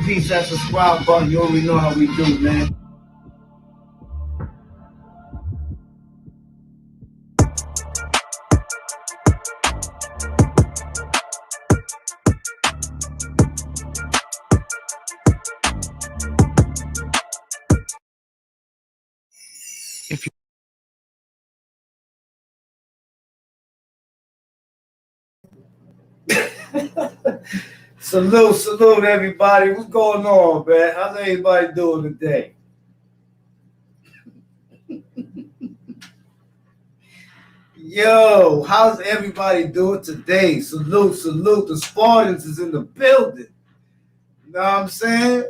peace, that subscribe button. You already know how we do, man. If you salute everybody. What's going on, man? How's everybody doing today? Yo, how's everybody doing today? Salute. The Spartans is in the building. You know what I'm saying?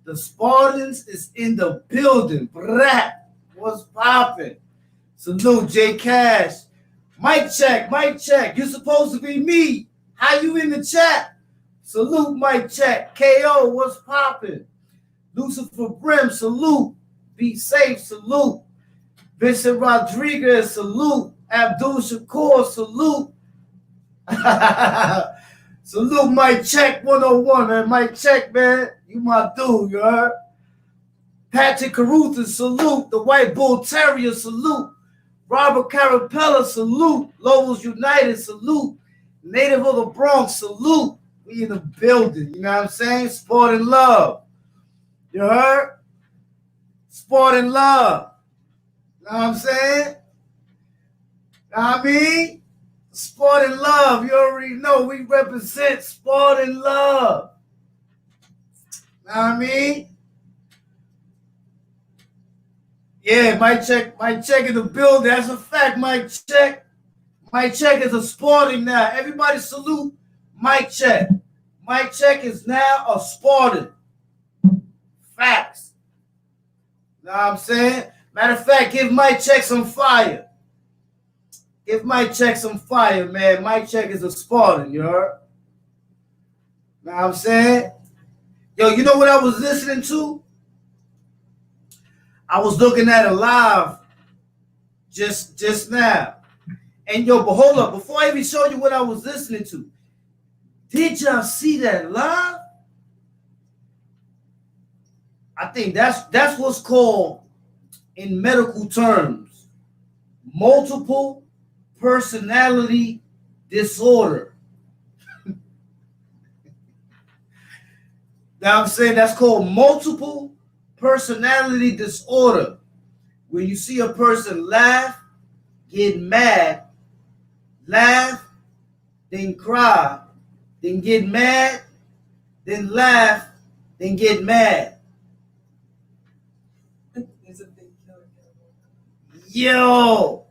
The Spartans is in the building. Brat, what's popping? Salute, J Cash. Mic check. You're supposed to be me. How you in the chat? Salute, mic check. KO, what's popping? Lucifer Brim, salute. Be safe, salute. Vincent Rodriguez, salute. Abdul Shakur, salute. Salute, mic check 101, man. Mic check, man. You my dude, you heard? Patrick Carruthers, salute. The White Bull Terrier, salute. Robert Carapella, salute. Lowell's United, salute. Native of the Bronx, salute. We in the building, you know what I'm saying? Sport and love. You heard? Sport and love. You know what I'm saying? Know what I mean? Sport and love. You already know we represent sport and love. Know what I mean? Yeah, mic check in the building. That's a fact, mic check. Mic check is a sporting now. Everybody salute mic check. Mic check is now a Spartan. Facts. Know what I'm saying? Matter of fact, give mic check some fire. Give mic check some fire, man. Mic check is a Spartan, you heard? Know what I'm saying? Yo, you know what I was listening to? I was looking at a live just now. And yo, but hold up, before I even show you what I was listening to, did y'all see that live? I think that's what's called, in medical terms, multiple personality disorder. Now I'm saying that's called multiple personality disorder. When you see a person laugh, get mad, laugh, then cry, then get mad, then laugh, then get mad. Yo,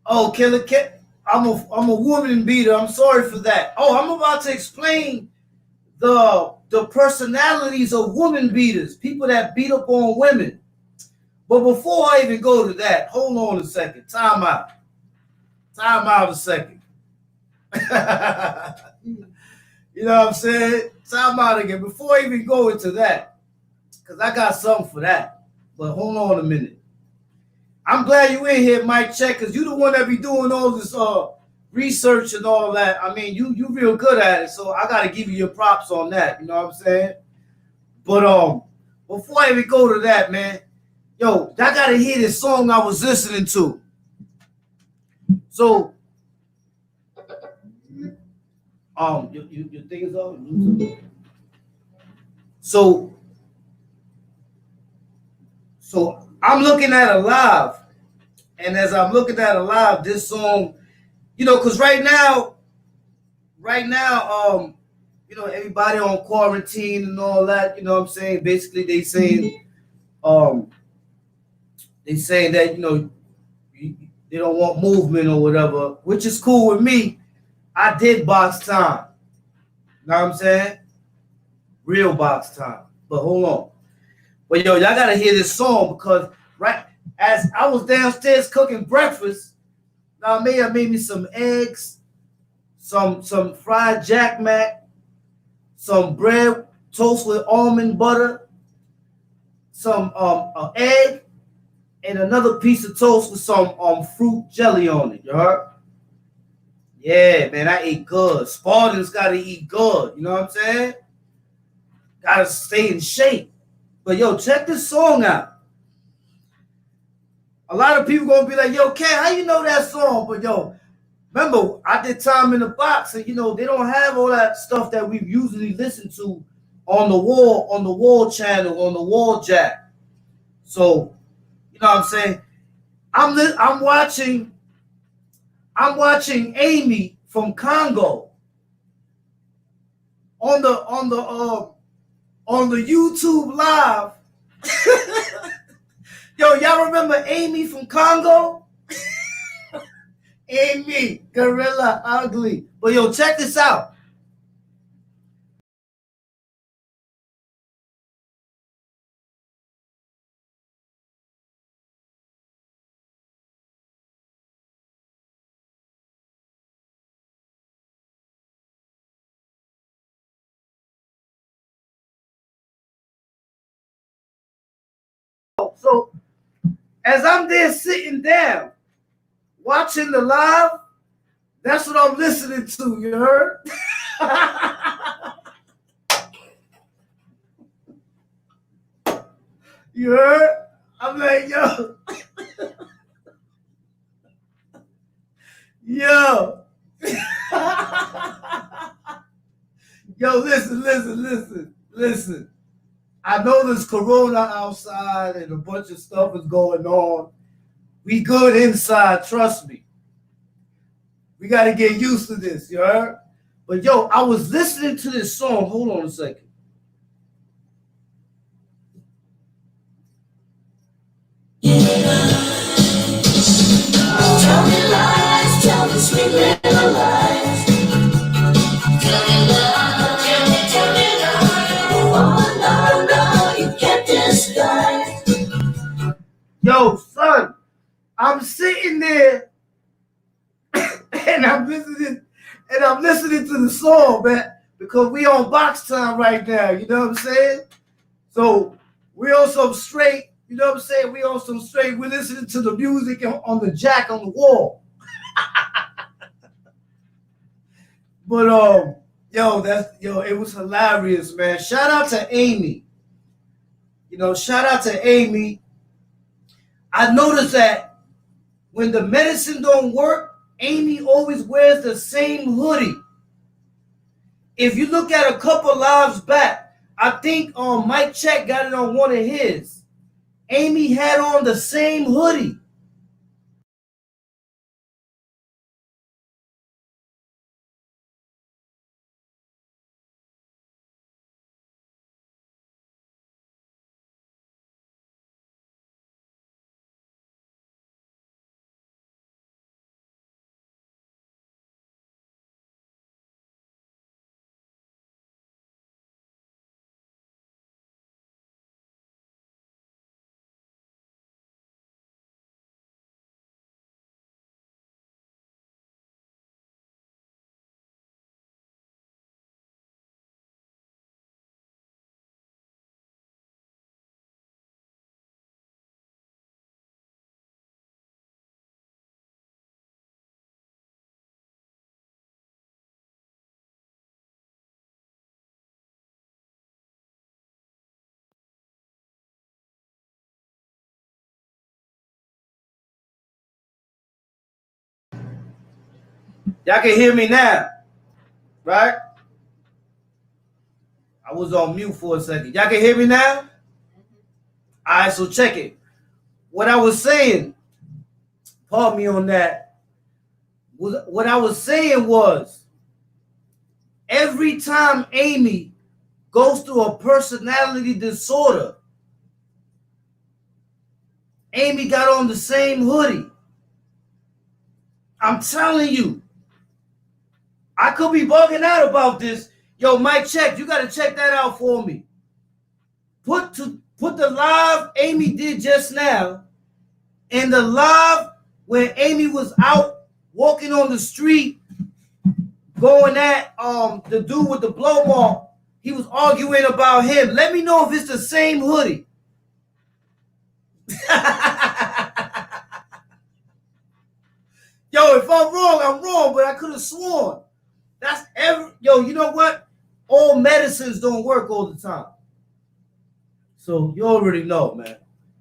oh, Killer Cat, I'm a woman beater. I'm sorry for that. Oh, I'm about to explain the personalities of woman beaters, people that beat up on women. But before I even go to that, hold on a second. Time out a second. You know what I'm saying? Time out again. Before I even go into that, because I got something for that. But hold on a minute. I'm glad you in here, Mike Check, because you the one that be doing all this research and all that. I mean, you real good at it, so I got to give you your props on that. You know what I'm saying? But before I even go to that, man, yo, I got to hear this song I was listening to. So, your thing is off? So I'm looking at a live, and as I'm looking at a live, this song, you know, because right now, you know, everybody on quarantine and all that, you know what I'm saying? Basically, they saying that, you know, they don't want movement or whatever, which is cool with me. I did box time. You know what I'm saying? Real box time. But hold on. But yo, y'all gotta hear this song because right as I was downstairs cooking breakfast, I made me some eggs, some fried Jack Mac, some bread toast with almond butter, some egg, and another piece of toast with some fruit jelly on it. You heard? Yeah, man, I ate good. Spartans gotta eat good. You know what I'm saying? Gotta stay in shape. But yo, check this song out. A lot of people gonna be like, yo, Ken, how you know that song? But yo, remember, I did Time in the Box, and they don't have all that stuff that we usually listen to on the wall channel, on the wall jack. So, you know what I'm saying? I'm watching Amy from Congo on the YouTube live. Yo, y'all remember Amy from Congo? Amy, Gorilla Ugly. But yo, check this out. So as I'm there sitting down, watching the live, that's what I'm listening to, you heard? You heard? I'm like, yo. Yo. Yo, listen. I know there's corona outside and a bunch of stuff is going on. We good inside, trust me. We got to get used to this, you heard? But yo, I was listening to this song. Hold on a second. Tell me lies, tell me sweet little lies. Tell me lies, tell me lies. Oh, no, you can't disguise. Yo, son, I'm sitting there and I'm listening to the song, man, because we on box time right now, you know what I'm saying? So we on some straight, you know what I'm saying? We on some straight, we're listening to the music on the jack on the wall. But it was hilarious, man. Shout out to Amy. Shout out to Amy. I noticed that when the medicine don't work, Amy always wears the same hoodie. If you look at a couple lives back, I think Mike Check got it on one of his. Amy had on the same hoodie. Y'all can hear me now, right? I was on mute for a second. Y'all can hear me now? All right, so check it. What I was saying, pardon me on that. What I was saying was, every time Amy goes through a personality disorder, Amy got on the same hoodie. I'm telling you. I could be bugging out about this. Yo, Mike Check, you got to check that out for me. Put the live Amy did just now and the live where Amy was out walking on the street going at the dude with the blow mark. He was arguing about him. Let me know if it's the same hoodie. Yo, if I'm wrong, but I could have sworn. You know what? all medicines don't work all the time. So you already know, man.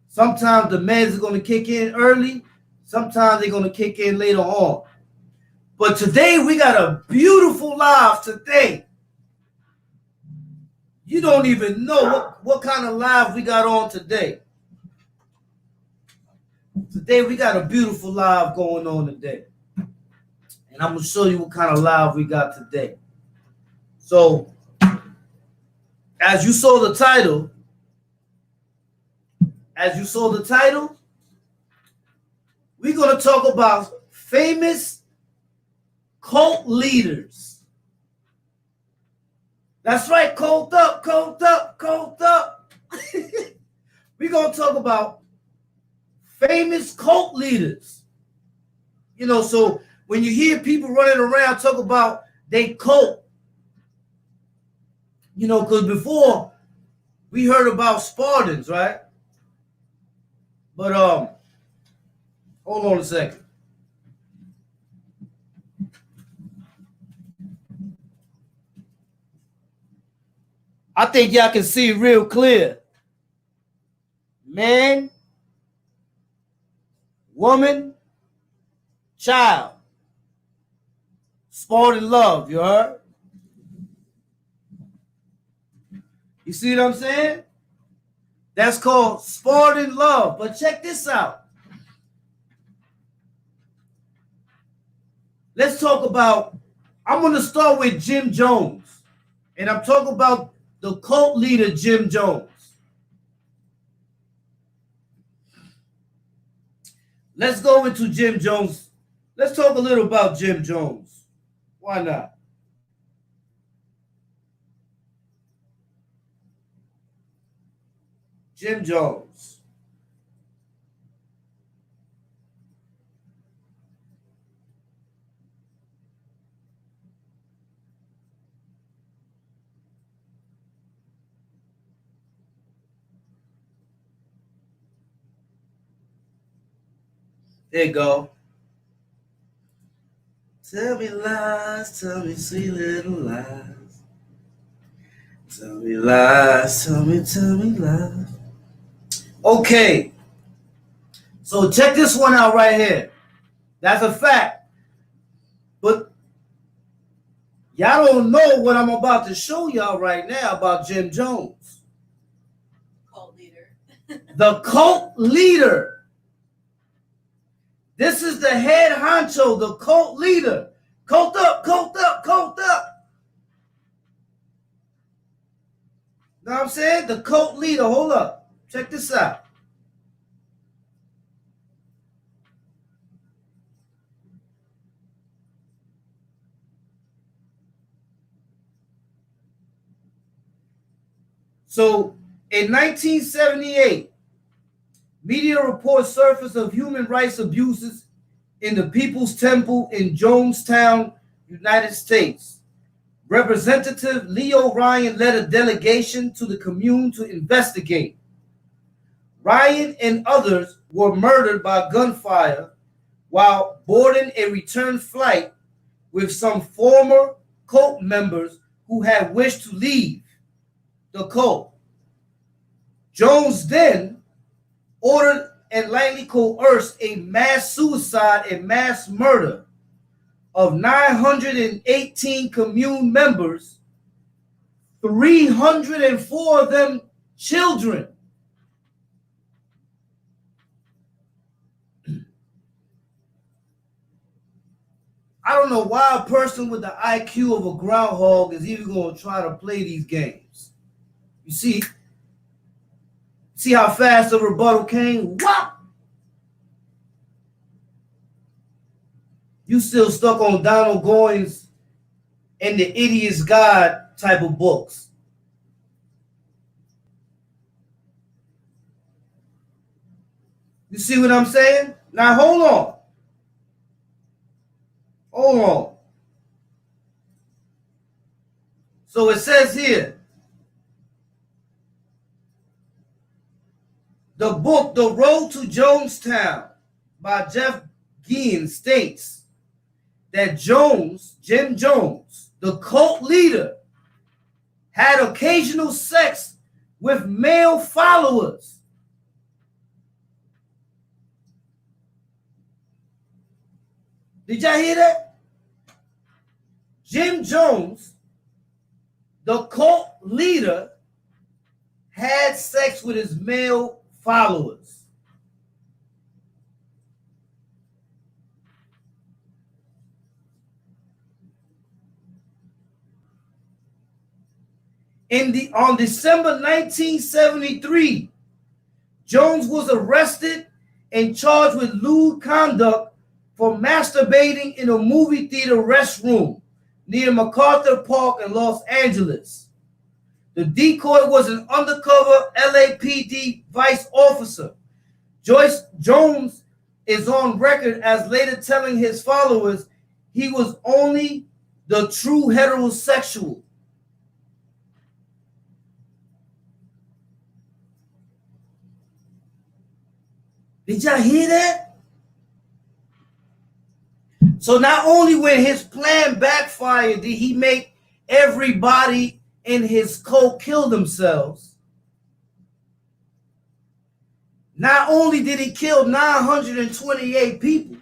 Sometimes the meds are going to kick in early. Sometimes they're going to kick in later on. But today we got a beautiful live today. You don't even know what kind of live we got on today. Today we got a beautiful live going on today. And I'm going to show you what kind of live we got today. So, as you saw the title, we're going to talk about famous cult leaders. That's right, cult up. We're going to talk about famous cult leaders. You know, so when you hear people running around talk about they cult, you know, because before we heard about Spartans, right? But hold on a second. I think y'all can see real clear. Man, woman, child. Spartan love, you heard? You see what I'm saying? That's called Spartan love. But check this out. Let's talk about, I'm going to start with Jim Jones. And I'm talking about the cult leader, Jim Jones. Let's go into Jim Jones. Let's talk a little about Jim Jones. Why not? Jim Jones. There you go. Tell me lies, tell me sweet little lies. Tell me lies, tell me lies. Okay. So check this one out right here. That's a fact. But y'all don't know what I'm about to show y'all right now about Jim Jones. Cult leader. The cult leader. This is the head honcho, the cult leader. Cult up. Know what I'm saying? The cult leader. Hold up. Check this out. So, in 1978, media reports surfaced of human rights abuses in the People's Temple in Jonestown, United States. Representative Leo Ryan led a delegation to the commune to investigate. Ryan and others were murdered by gunfire while boarding a return flight with some former cult members who had wished to leave the cult. Jones then ordered and lightly coerced a mass suicide and mass murder of 918 commune members, 304 of them children. I don't know why a person with the IQ of a groundhog is even going to try to play these games. You see how fast the rebuttal came? Whop! You still stuck on Donald Goines and the Idiot's Guide type of books. You see what I'm saying? Now hold on. So it says here, the book, The Road to Jonestown by Jeff Geen states that Jim Jones, the cult leader, had occasional sex with male followers. Did y'all hear that? Jim Jones, the cult leader, had sex with his male followers. On December 1973, Jones was arrested and charged with lewd conduct for masturbating in a movie theater restroom near MacArthur Park in Los Angeles. The decoy was an undercover LAPD vice officer. Jones is on record as later telling his followers he was only the true heterosexual. Did y'all hear that? So not only when his plan backfired did he make everybody in his cult kill themselves, not only did he kill 928 people,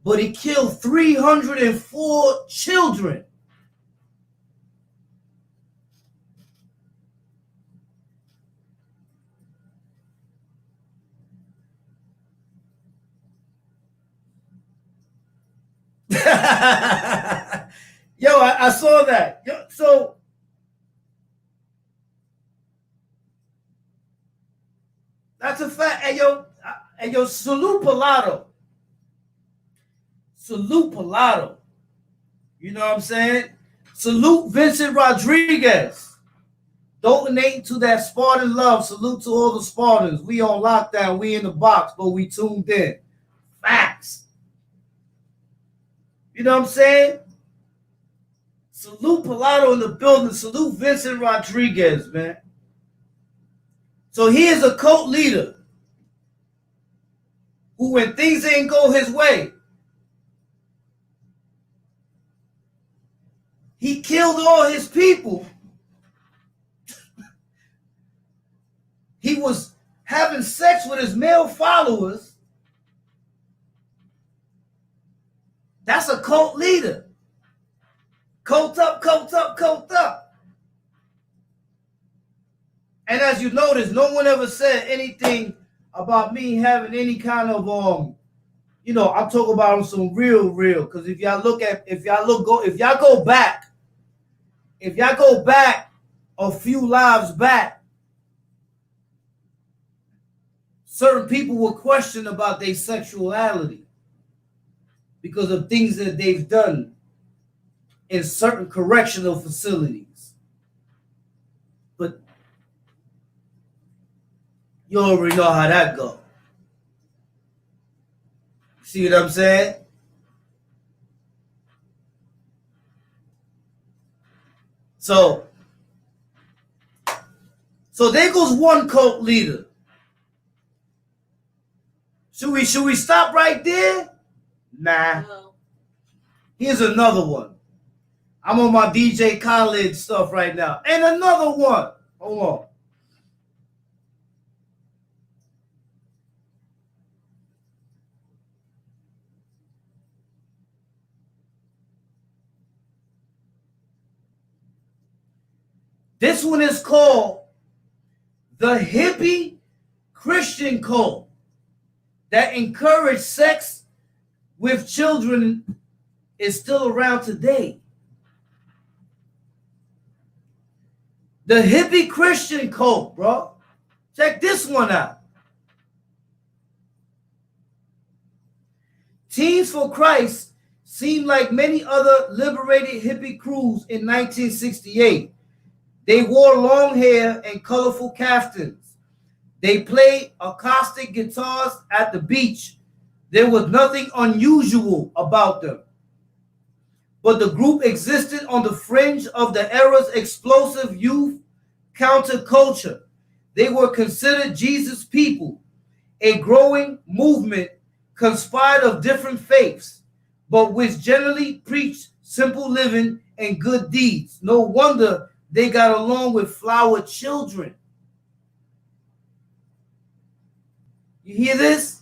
but he killed 304 children. Yo, I saw that. Yo, so that's a fact. And yo, salute Pilato. Salute Pilato. You know what I'm saying? Salute Vincent Rodriguez. Donating to that Spartan love. Salute to all the Spartans. We on lockdown. We in the box, but we tuned in. Facts. You know what I'm saying? Salute Pilato in the building. Salute Vincent Rodriguez, man. So he is a cult leader who, when things ain't go his way, he killed all his people. He was having sex with his male followers. That's a cult leader. Cult up, cult up, cult up. And as you notice, no one ever said anything about me having any kind of I'm talking about on some real. Because if y'all go back a few lives back, certain people will question about their sexuality because of things that they've done in certain correctional facilities. But you already know how that goes. See what I'm saying? So there goes one cult leader. Should we stop right there? Nah. No. Here's another one. I'm on my DJ Khaled stuff right now. And another one. Hold on. This one is called the hippie Christian cult that encouraged sex with children is still around today. The hippie Christian cult, bro. Check this one out. Teens for Christ seemed like many other liberated hippie crews in 1968. They wore long hair and colorful kaftans. They played acoustic guitars at the beach. There was nothing unusual about them. But the group existed on the fringe of the era's explosive youth counterculture. They were considered Jesus' people, a growing movement conspired of different faiths, but which generally preached simple living and good deeds. No wonder they got along with flower children. You hear this?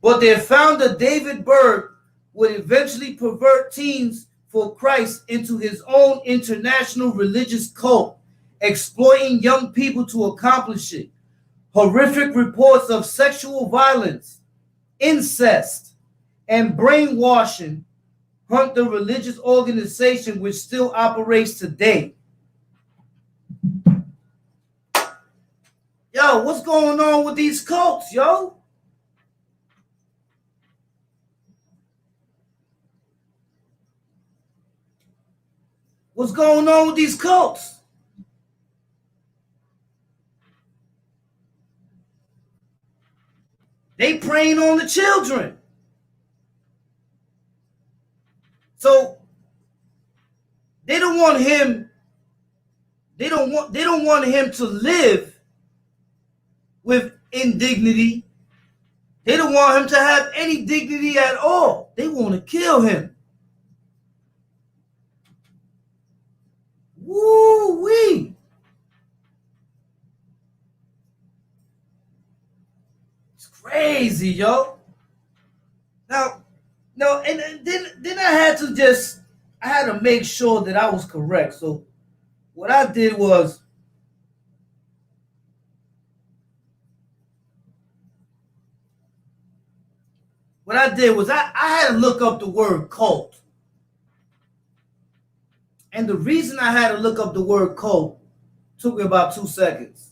But their founder, David Berg, would eventually pervert teens for Christ into his own international religious cult, exploiting young people to accomplish it. Horrific reports of sexual violence, incest, and brainwashing haunt the religious organization, which still operates today. Yo, what's going on with these cults, yo? What's going on with these cults? They preying on the children. So they don't want him, they don't want him to live with indignity. They don't want him to have any dignity at all. They want to kill him. Woo-wee. It's crazy, yo. Now, no, and then I had to make sure that I was correct. So what I did was I had to look up the word cult. And the reason I had to look up the word cult took me about 2 seconds.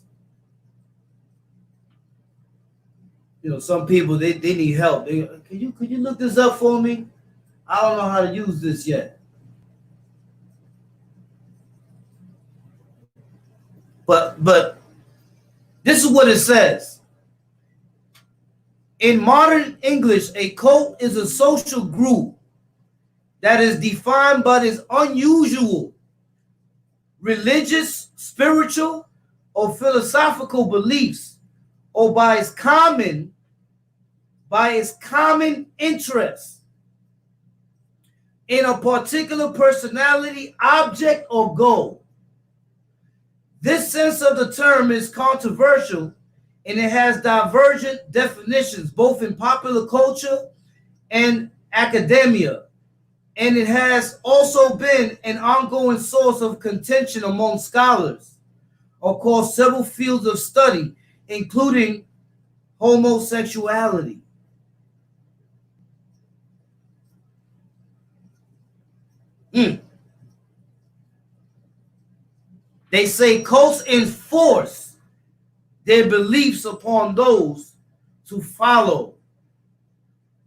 You know, some people, they need help. Could you look this up for me? I don't know how to use this yet. But this is what it says. In modern English, a cult is a social group that is defined by its unusual religious, spiritual, or philosophical beliefs, or by its common interests in a particular personality, object, or goal. This sense of the term is controversial, and it has divergent definitions both in popular culture and academia. And it has also been an ongoing source of contention among scholars across several fields of study, including homosexuality. They say cults enforce their beliefs upon those to follow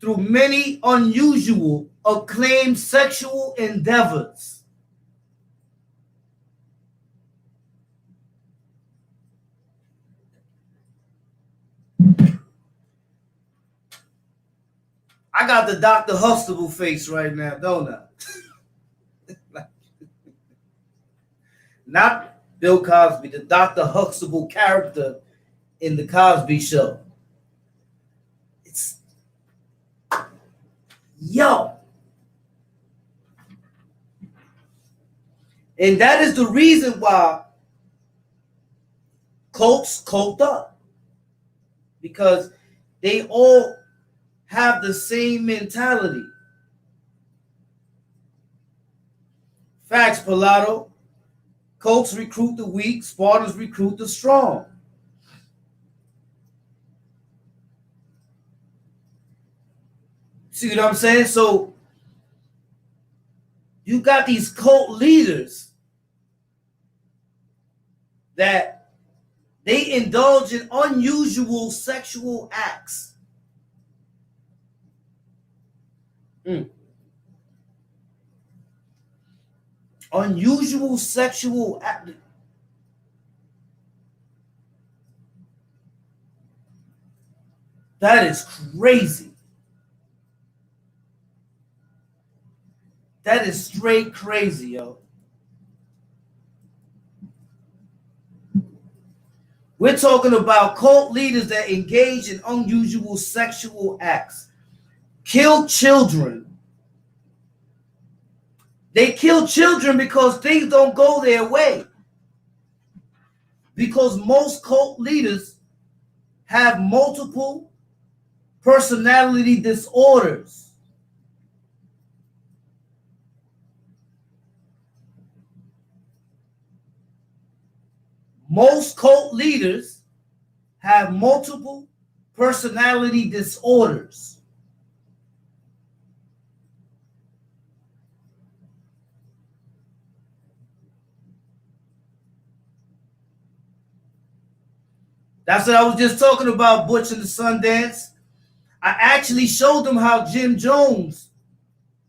through many unusual, acclaimed sexual endeavors. I got the Dr. Huxtable face right now, don't I? Not Bill Cosby, the Dr. Huxtable character in the Cosby Show. Yo. And that is the reason why cults cult up. Because they all have the same mentality. Facts, Pilato. Cults recruit the weak, Spartans recruit the strong. See what I'm saying? So you got these cult leaders that they indulge in unusual sexual acts. Unusual sexual act. That is crazy. That is straight crazy, yo. We're talking about cult leaders that engage in unusual sexual acts, kill children, They kill children because things don't go their way. Because most cult leaders have multiple personality disorders. Most cult leaders have multiple personality disorders. That's what I was just talking about, Butch and the Sundance. I actually showed them how Jim Jones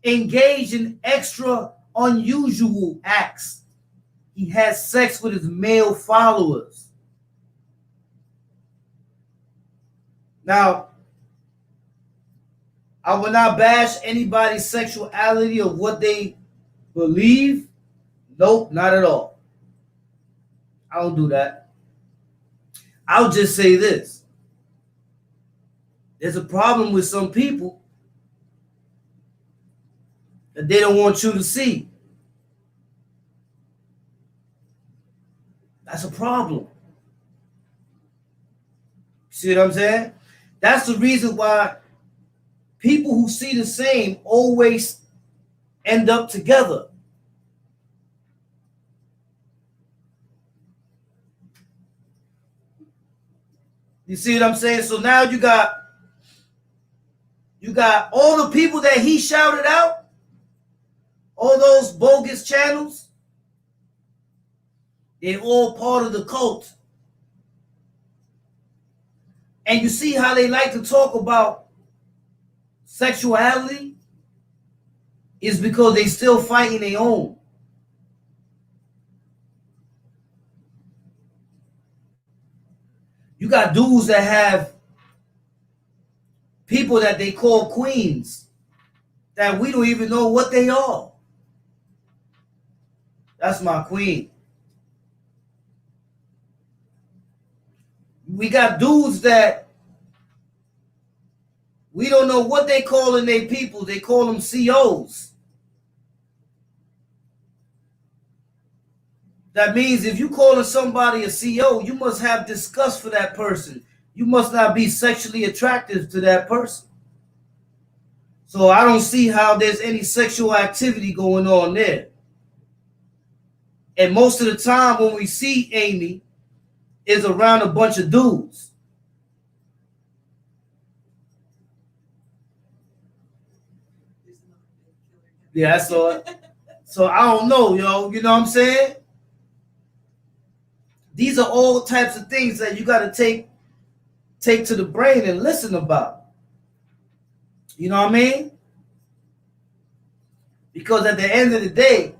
engaged in extra unusual acts. He has sex with his male followers. Now, I will not bash anybody's sexuality or what they believe. Nope, not at all. I don't do that. I'll just say this. There's a problem with some people that they don't want you to see. That's a problem. See what I'm saying? That's the reason why people who see the same always end up together. You see what I'm saying? So now you got all the people that he shouted out, all those bogus channels, they're all part of the cult. And you see how they like to talk about sexuality is because they still fighting their own. You got dudes that have people that they call queens that we don't even know what they are. That's my queen. We got dudes that we don't know what they calling their people. They call them COs. That means if you calling somebody a CO, you must have disgust for that person. You must not be sexually attractive to that person. So I don't see how there's any sexual activity going on there. And most of the time when we see Amy is around a bunch of dudes. Yeah, I saw it. So I don't know, yo. You know what I'm saying? These are all types of things that you got to take to the brain and listen about. You know what I mean? Because at the end of the day,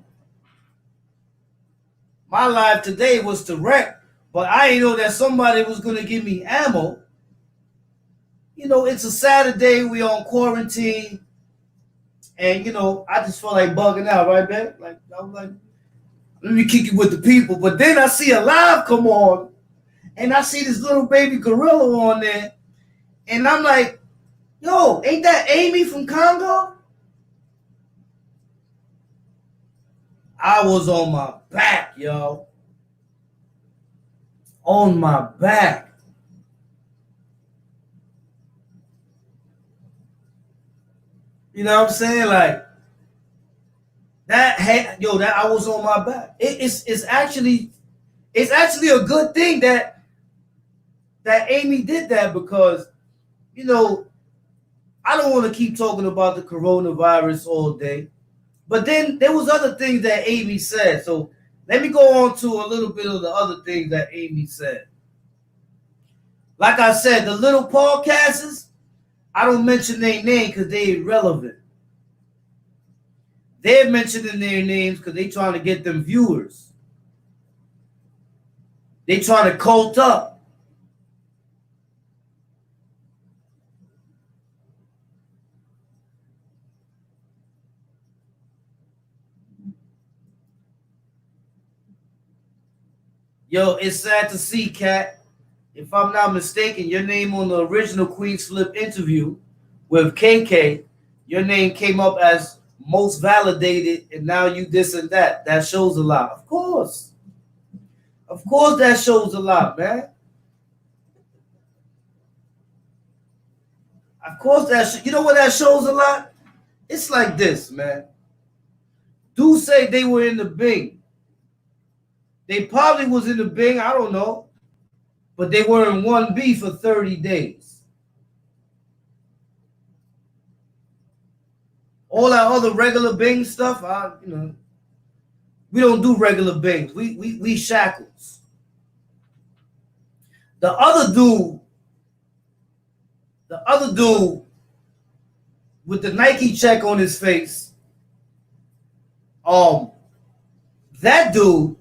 my life today was to wreck, but I didn't know that somebody was going to give me ammo. You know, it's a Saturday, we on quarantine, and, you know, I just felt like bugging out, right, man? Like, I was like, let me kick it with the people. But then I see a live come on, and I see this little baby gorilla on there, and I'm like, yo, ain't that Amy from Congo? I was on my back, yo. On my back. You know what I'm saying? Like, that I was on my back. It's actually a good thing that Amy did that, because, you know, I don't want to keep talking about the coronavirus all day. But then there was other things that Amy said. So let me go on to a little bit of the other things that Amy said. Like I said, the little podcasters, I don't mention their name because they're irrelevant. They're mentioning their names because they're trying to get them viewers. They trying to cult up. Yo, it's sad to see, Kat. If I'm not mistaken, your name on the original Queen's Flip interview with KK, your name came up as most validated, and now you this and that. That shows a lot. Of course. Of course that shows a lot, man. Of course you know what that shows a lot? It's like this, man. Dudes say they were in the Bing. They probably was in the Bing, I don't know. But they were in 1B for 30 days. All that other regular Bing stuff, we don't do regular Bings. We shackles. The other dude with the Nike check on his face, that dude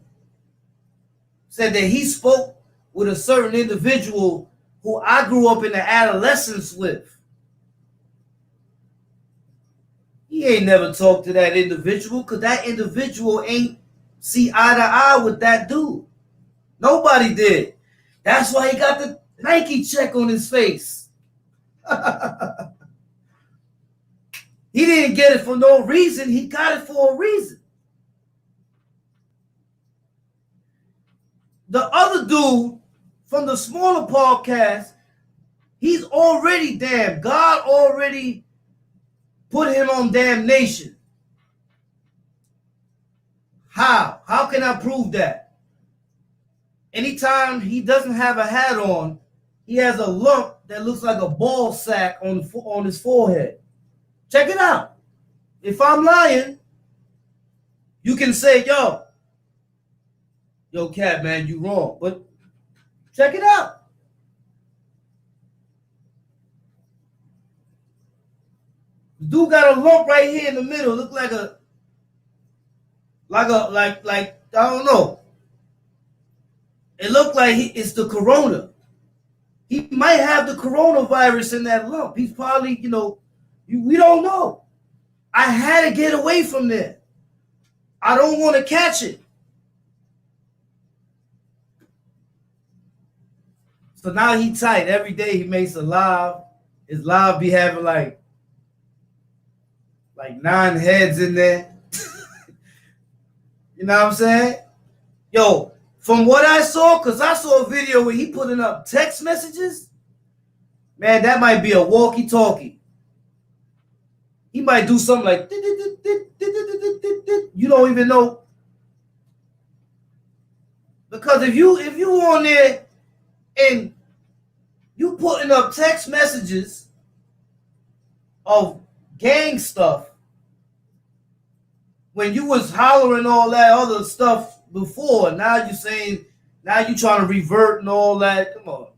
said that he spoke with a certain individual who I grew up in the adolescence with. He ain't never talked to that individual because that individual ain't see eye to eye with that dude. Nobody did. That's why he got the Nike check on his face. He didn't get it for no reason. He got it for a reason. The other dude from the smaller podcast, he's already damned. God already put him on damnation. How? How can I prove that? Anytime he doesn't have a hat on, he has a lump that looks like a ball sack on his forehead. Check it out. If I'm lying, you can say, yo, Cat, man, you wrong. But check it out. The dude got a lump right here in the middle. Look like I don't know. It looked like it's the corona. He might have the coronavirus in that lump. He's probably, we don't know. I had to get away from there. I don't want to catch it. So now he tight. Every day he makes a live. His live be having like 9 heads in there. You know what I'm saying? Yo, from what I saw, because I saw a video where he putting up text messages. Man, that might be a walkie-talkie. He might do something like, you don't even know. Because if you on there and you putting up text messages of gang stuff when you was hollering all that other stuff before, now you're saying, now you trying to revert and all that. Come on.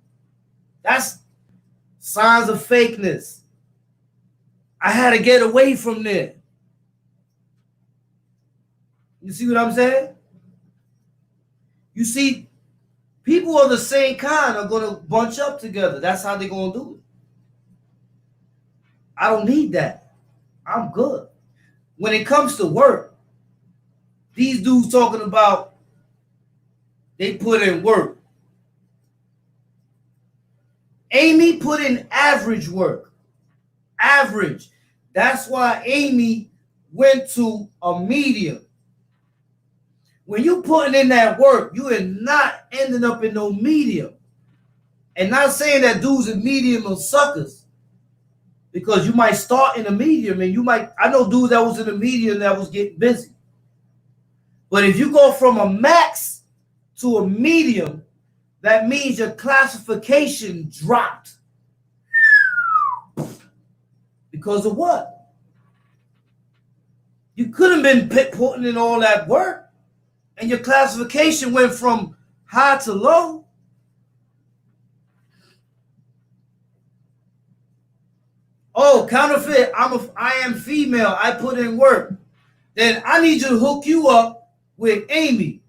That's signs of fakeness. I had to get away from there. You see what I'm saying? You see, people of the same kind are going to bunch up together. That's how they're going to do it. I don't need that. I'm good. When it comes to work, these dudes talking about they put in work. Amy put in average work. Average. That's why Amy went to a medium. When you putting in that work, you are not ending up in no medium. And not saying that dudes in medium are suckers. Because you might start in a medium and I know dudes that was in a medium that was getting busy. But if you go from a max to a medium, that means your classification dropped. Because of what? You couldn't have been putting in all that work, and your classification went from high to low. Oh, counterfeit, I am female, I put in work. Then I need you to hook you up with Amy.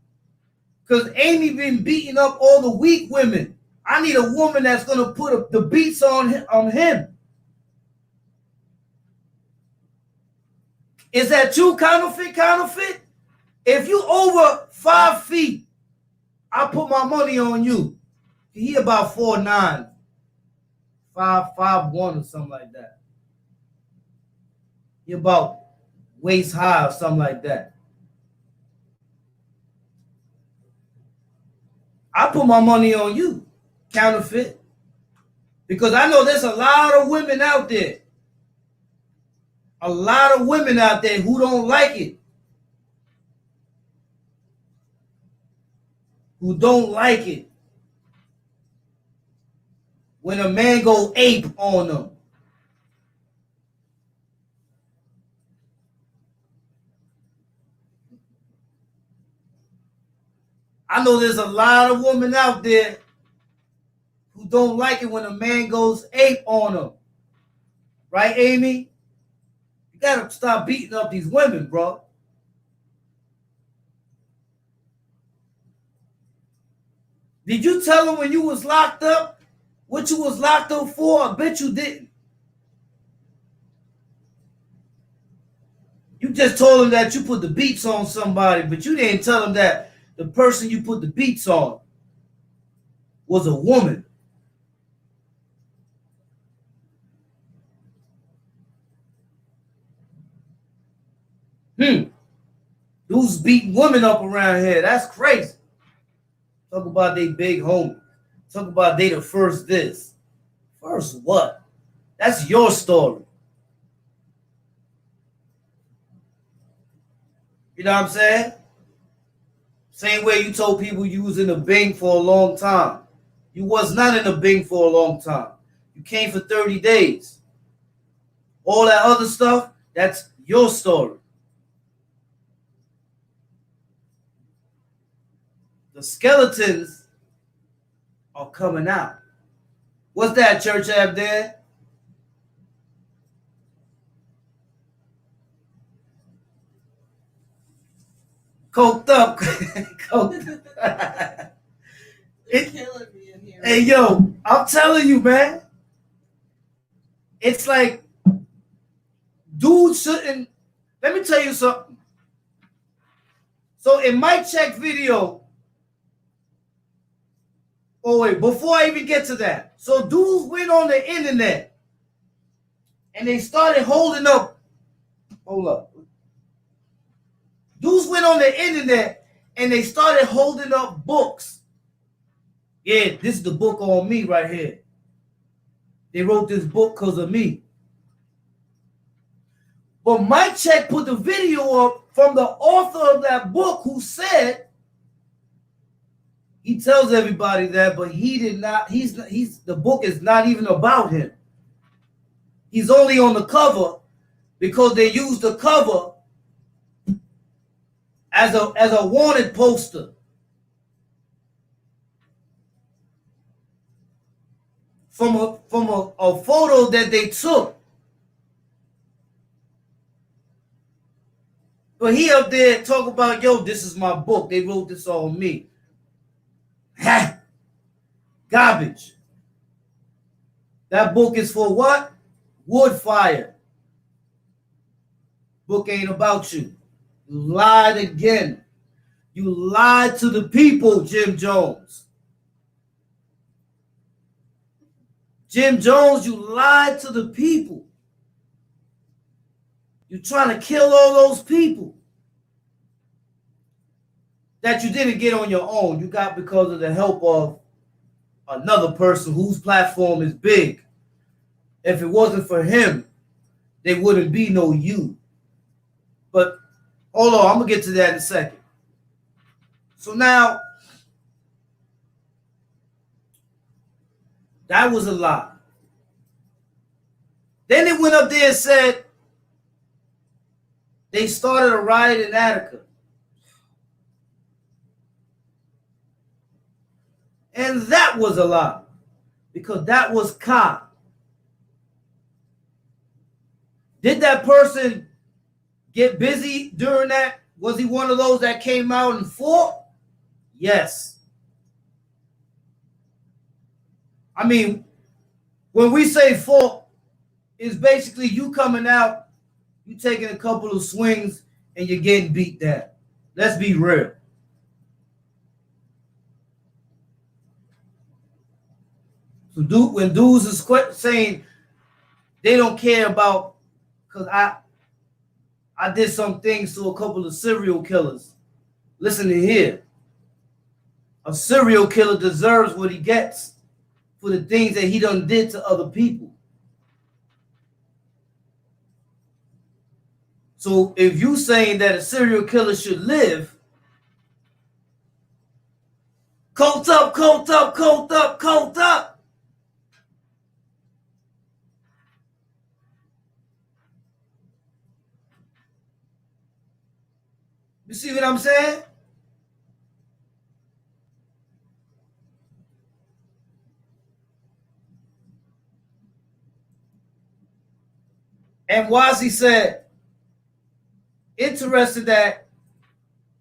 Because Amy been beating up all the weak women. I need a woman that's going to put the beats on him. Is that true, counterfeit? If you over 5 feet, I put my money on you. He about 4'9", 5'1" or something like that. He about waist high or something like that. I put my money on you, counterfeit. Because I know there's a lot of women out there. A lot of women out there who don't like it. Who don't like it when a man go ape on them. I know there's a lot of women out there who don't like it when a man goes ape on them. Right, Amy? You gotta stop beating up these women, bro. Did you tell them when you was locked up what you was locked up for? I bet you didn't. You just told them that you put the beats on somebody, but you didn't tell them that the person you put the beats on was a woman. Dudes beating women up around here. That's crazy. Talk about they big homie. Talk about they the first this. First what? That's your story. You know what I'm saying? Same way you told people you was in a Bing for a long time. You was not in a Bing for a long time. You came for 30 days. All that other stuff, that's your story. The skeletons are coming out. What's that, Church Ab there? Coked up. Coked. They're killing me in here. Hey, yo, I'm telling you, man. It's like, dudes shouldn't. Let me tell you something. So in my check video, oh wait, before I even get to that. So dudes went on the internet and they started holding up. Hold up. Dudes went on the internet and they started holding up books. Yeah, this is the book on me right here. They wrote this book because of me. But Mike Check put the video up from the author of that book who said, he tells everybody that, but he did not, the book is not even about him. He's only on the cover because they used the cover as a wanted poster. From a photo that they took. But he up there talk about, yo, this is my book. They wrote this on me. Ha! Garbage. That book is for what? Wood fire. Book ain't about you. You lied again. You lied to the people, Jim Jones. Jim Jones, you lied to the people. You're trying to kill all those people that you didn't get on your own. You got because of the help of another person whose platform is big. If it wasn't for him, there wouldn't be no you. But hold on, I'm going to get to that in a second. So now, that was a lie. Then they went up there and said they started a riot in Attica. And that was a lie. Because that was Ka. Did that person get busy during that? Was he one of those that came out and fought? Yes. I mean, when we say fought, it's basically you coming out, you taking a couple of swings, and you're getting beat down. Let's be real. So when dudes is saying they don't care about, because I did some things to a couple of serial killers. Listen to here. A serial killer deserves what he gets for the things that he done did to other people. So if you saying that a serial killer should live, coat up, coat up, coat up, coat up. You see what I'm saying? And Wazzy said, interested that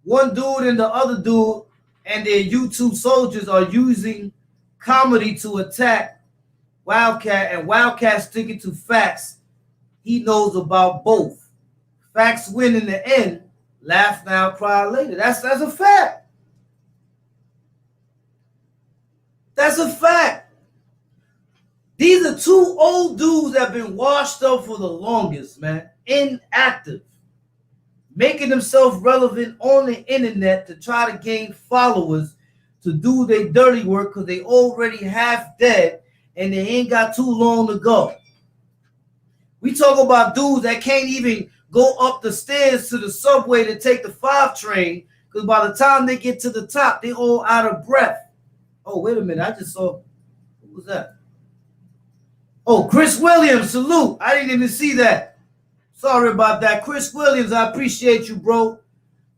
one dude and the other dude and their YouTube soldiers are using comedy to attack Wildcat, and Wildcat sticking to facts. He knows about both. Facts win in the end. Laugh now, cry later. That's a fact. That's a fact. These are two old dudes that have been washed up for the longest, man. Inactive. Making themselves relevant on the internet to try to gain followers to do their dirty work because they already half dead and they ain't got too long to go. We talk about dudes that can't even go up the stairs to the subway to take the 5 train because by the time they get to the top, they all out of breath. Oh, wait a minute. I just saw, who was that? Oh, Chris Williams, salute. I didn't even see that. Sorry about that. Chris Williams, I appreciate you, bro.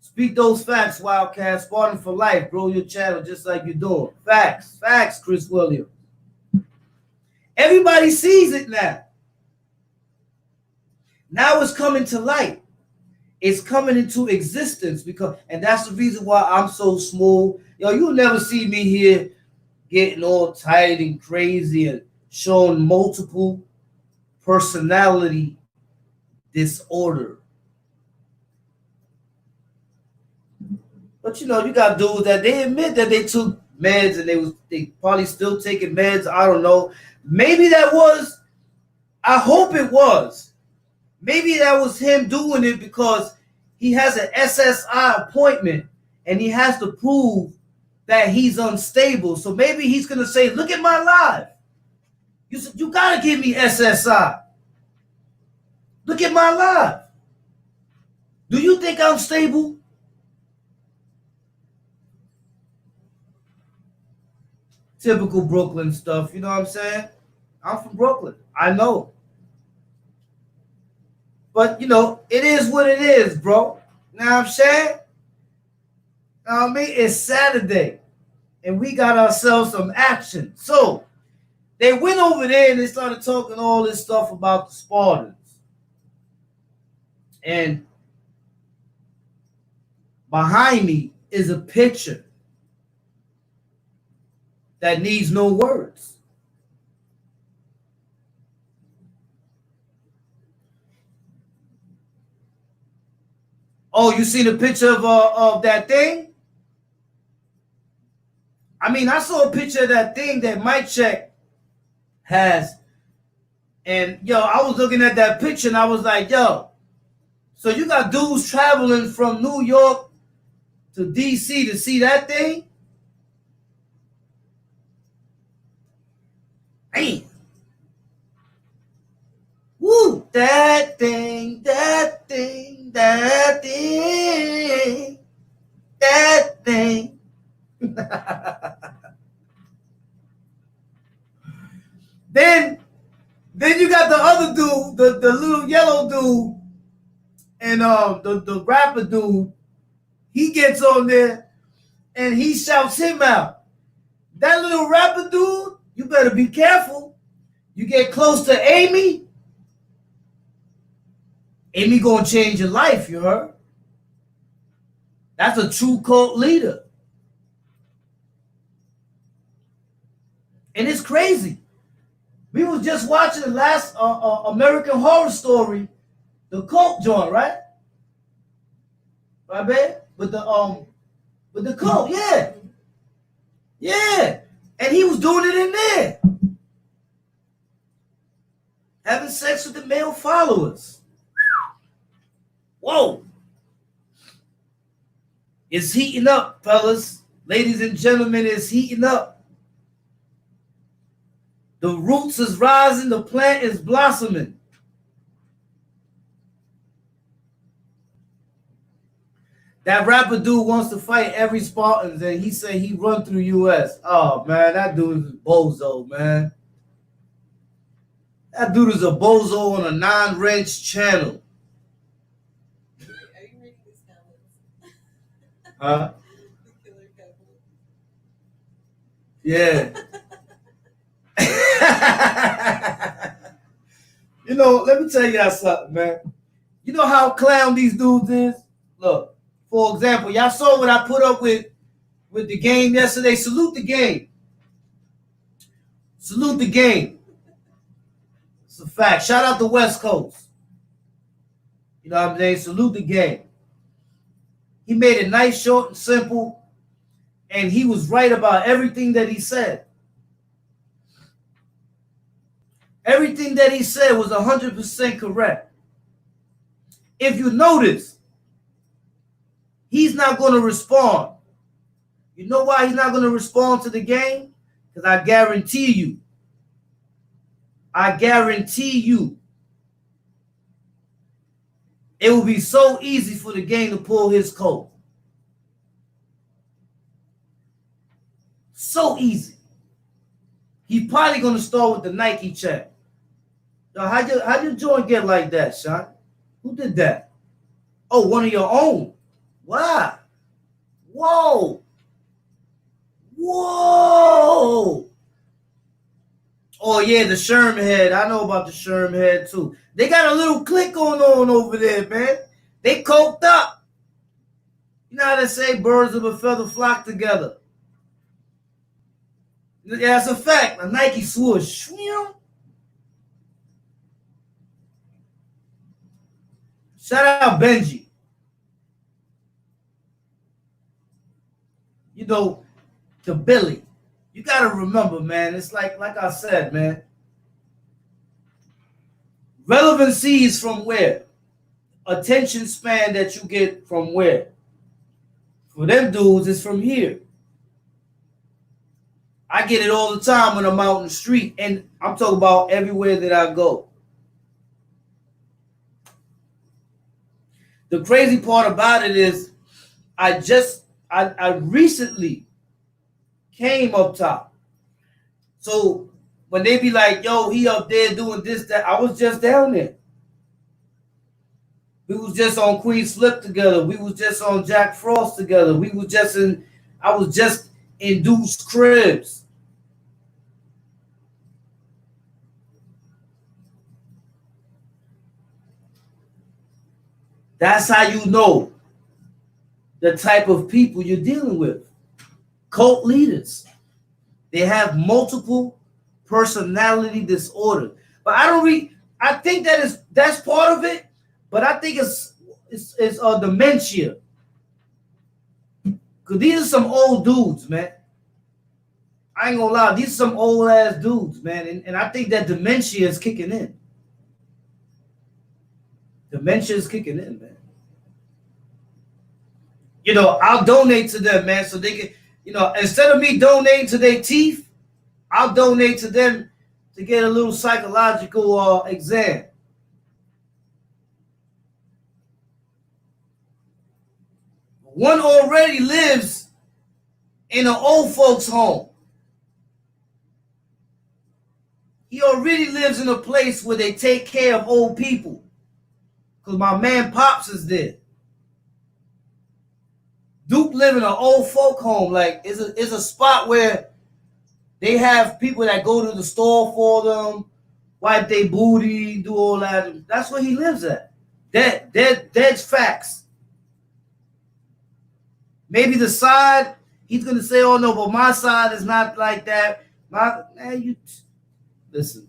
Speak those facts, Wildcat. Spartan for life. Grow your channel just like you're doing. Facts. Facts, Chris Williams. Everybody sees it now. Now it's coming to light. It's coming into existence because, and that's the reason why I'm so small. Yo, you'll never see me here getting all tight and crazy and showing multiple personality disorder. But you know, you got dudes that they admit that they took meds and they probably still taking meds. I don't know. Maybe that was, I hope it was. Maybe that was him doing it because he has an SSI appointment and he has to prove that he's unstable. So maybe he's gonna say, look at my life. You gotta give me SSI. Look at my life. Do you think I'm stable? Typical Brooklyn stuff, you know what I'm saying? I'm from Brooklyn. I know. But, you know, it is what it is, bro. Know what I'm saying? Know what I mean? It's Saturday, and we got ourselves some action. So, they went over there and they started talking all this stuff about the Spartans. And behind me is a picture that needs no words. Oh, you see the picture of that thing? I mean, I saw a picture of that thing that Mike Check has. And, yo, I was looking at that picture and I was like, yo, so you got dudes traveling from New York to D.C. to see that thing? Hey. Woo! That thing, that thing, that thing, that thing. Then you got the other dude, the little yellow dude, and the rapper dude. He gets on there and he shouts him out. That little rapper dude, you better be careful. You get close to Amy, Amy gonna change your life, you heard? That's a true cult leader. And it's crazy. We was just watching the last American Horror Story, the cult joint, right? Right, babe? With the cult, yeah. Yeah. And he was doing it in there. Having sex with the male followers. Whoa. It's heating up, fellas. Ladies and gentlemen, it's heating up. The roots is rising, the plant is blossoming. That rapper dude wants to fight every Spartans, and he said he run through U.S. Oh, man, that dude is a bozo, man. That dude is a bozo on a non-wrench channel. Are you reading these comments? Huh? The killer Kevin. Yeah. You know, let me tell y'all something, man. You know how clown these dudes is? Look, for example, y'all saw what I put up with the game yesterday. Salute the game. Salute the game. It's a fact. Shout out the West Coast. You know what I'm saying? Salute the game. He made it nice, short, and simple, and he was right about everything that he said. Everything that he said was 100% correct. If you notice, he's not going to respond. You know why he's not going to respond to the game? Because I guarantee you, it will be so easy for the game to pull his coat. So easy. He's probably going to start with the Nike check. Yo, how'd your joint get like that, Sean? Who did that? Oh, one of your own. Wow. Whoa. Whoa. Oh, yeah, the Sherm head. I know about the Sherm head, too. They got a little click going on over there, man. They coked up. You know how they say birds of a feather flock together. Yeah, that's a fact. A Nike swoosh. Shout out Benji. You know, to Billy. You got to remember, man, it's like I said, man. Relevancy is from where? Attention span that you get from where? For them dudes, it's from here. I get it all the time when I'm out in the street, and I'm talking about everywhere that I go. The crazy part about it is I recently came up top. So when they be like, yo, he up there doing this, that, I was just down there. We was just on Queen's Flip together. We was just on Jack Frost together. I was just in Deuce Cribs. That's how you know the type of people you're dealing with. Cult leaders. They have multiple personality disorder. But I think that's part of it, but I think it's dementia. Because these are some old dudes, man. I ain't gonna lie, these are some old ass dudes, man. And I think that dementia is kicking in. Dementia is kicking in, man. You know, I'll donate to them, man, so they can, you know, instead of me donating to their teeth, I'll donate to them to get a little psychological exam. One already lives in an old folks' home. He already lives in a place where they take care of old people. Because my man Pops is there. Duke live in an old folk home. Like, it's a spot where they have people that go to the store for them, wipe their booty, do all that. That's where he lives at. That's facts. Maybe the side, he's going to say, oh, no, but my side is not like that. Listen,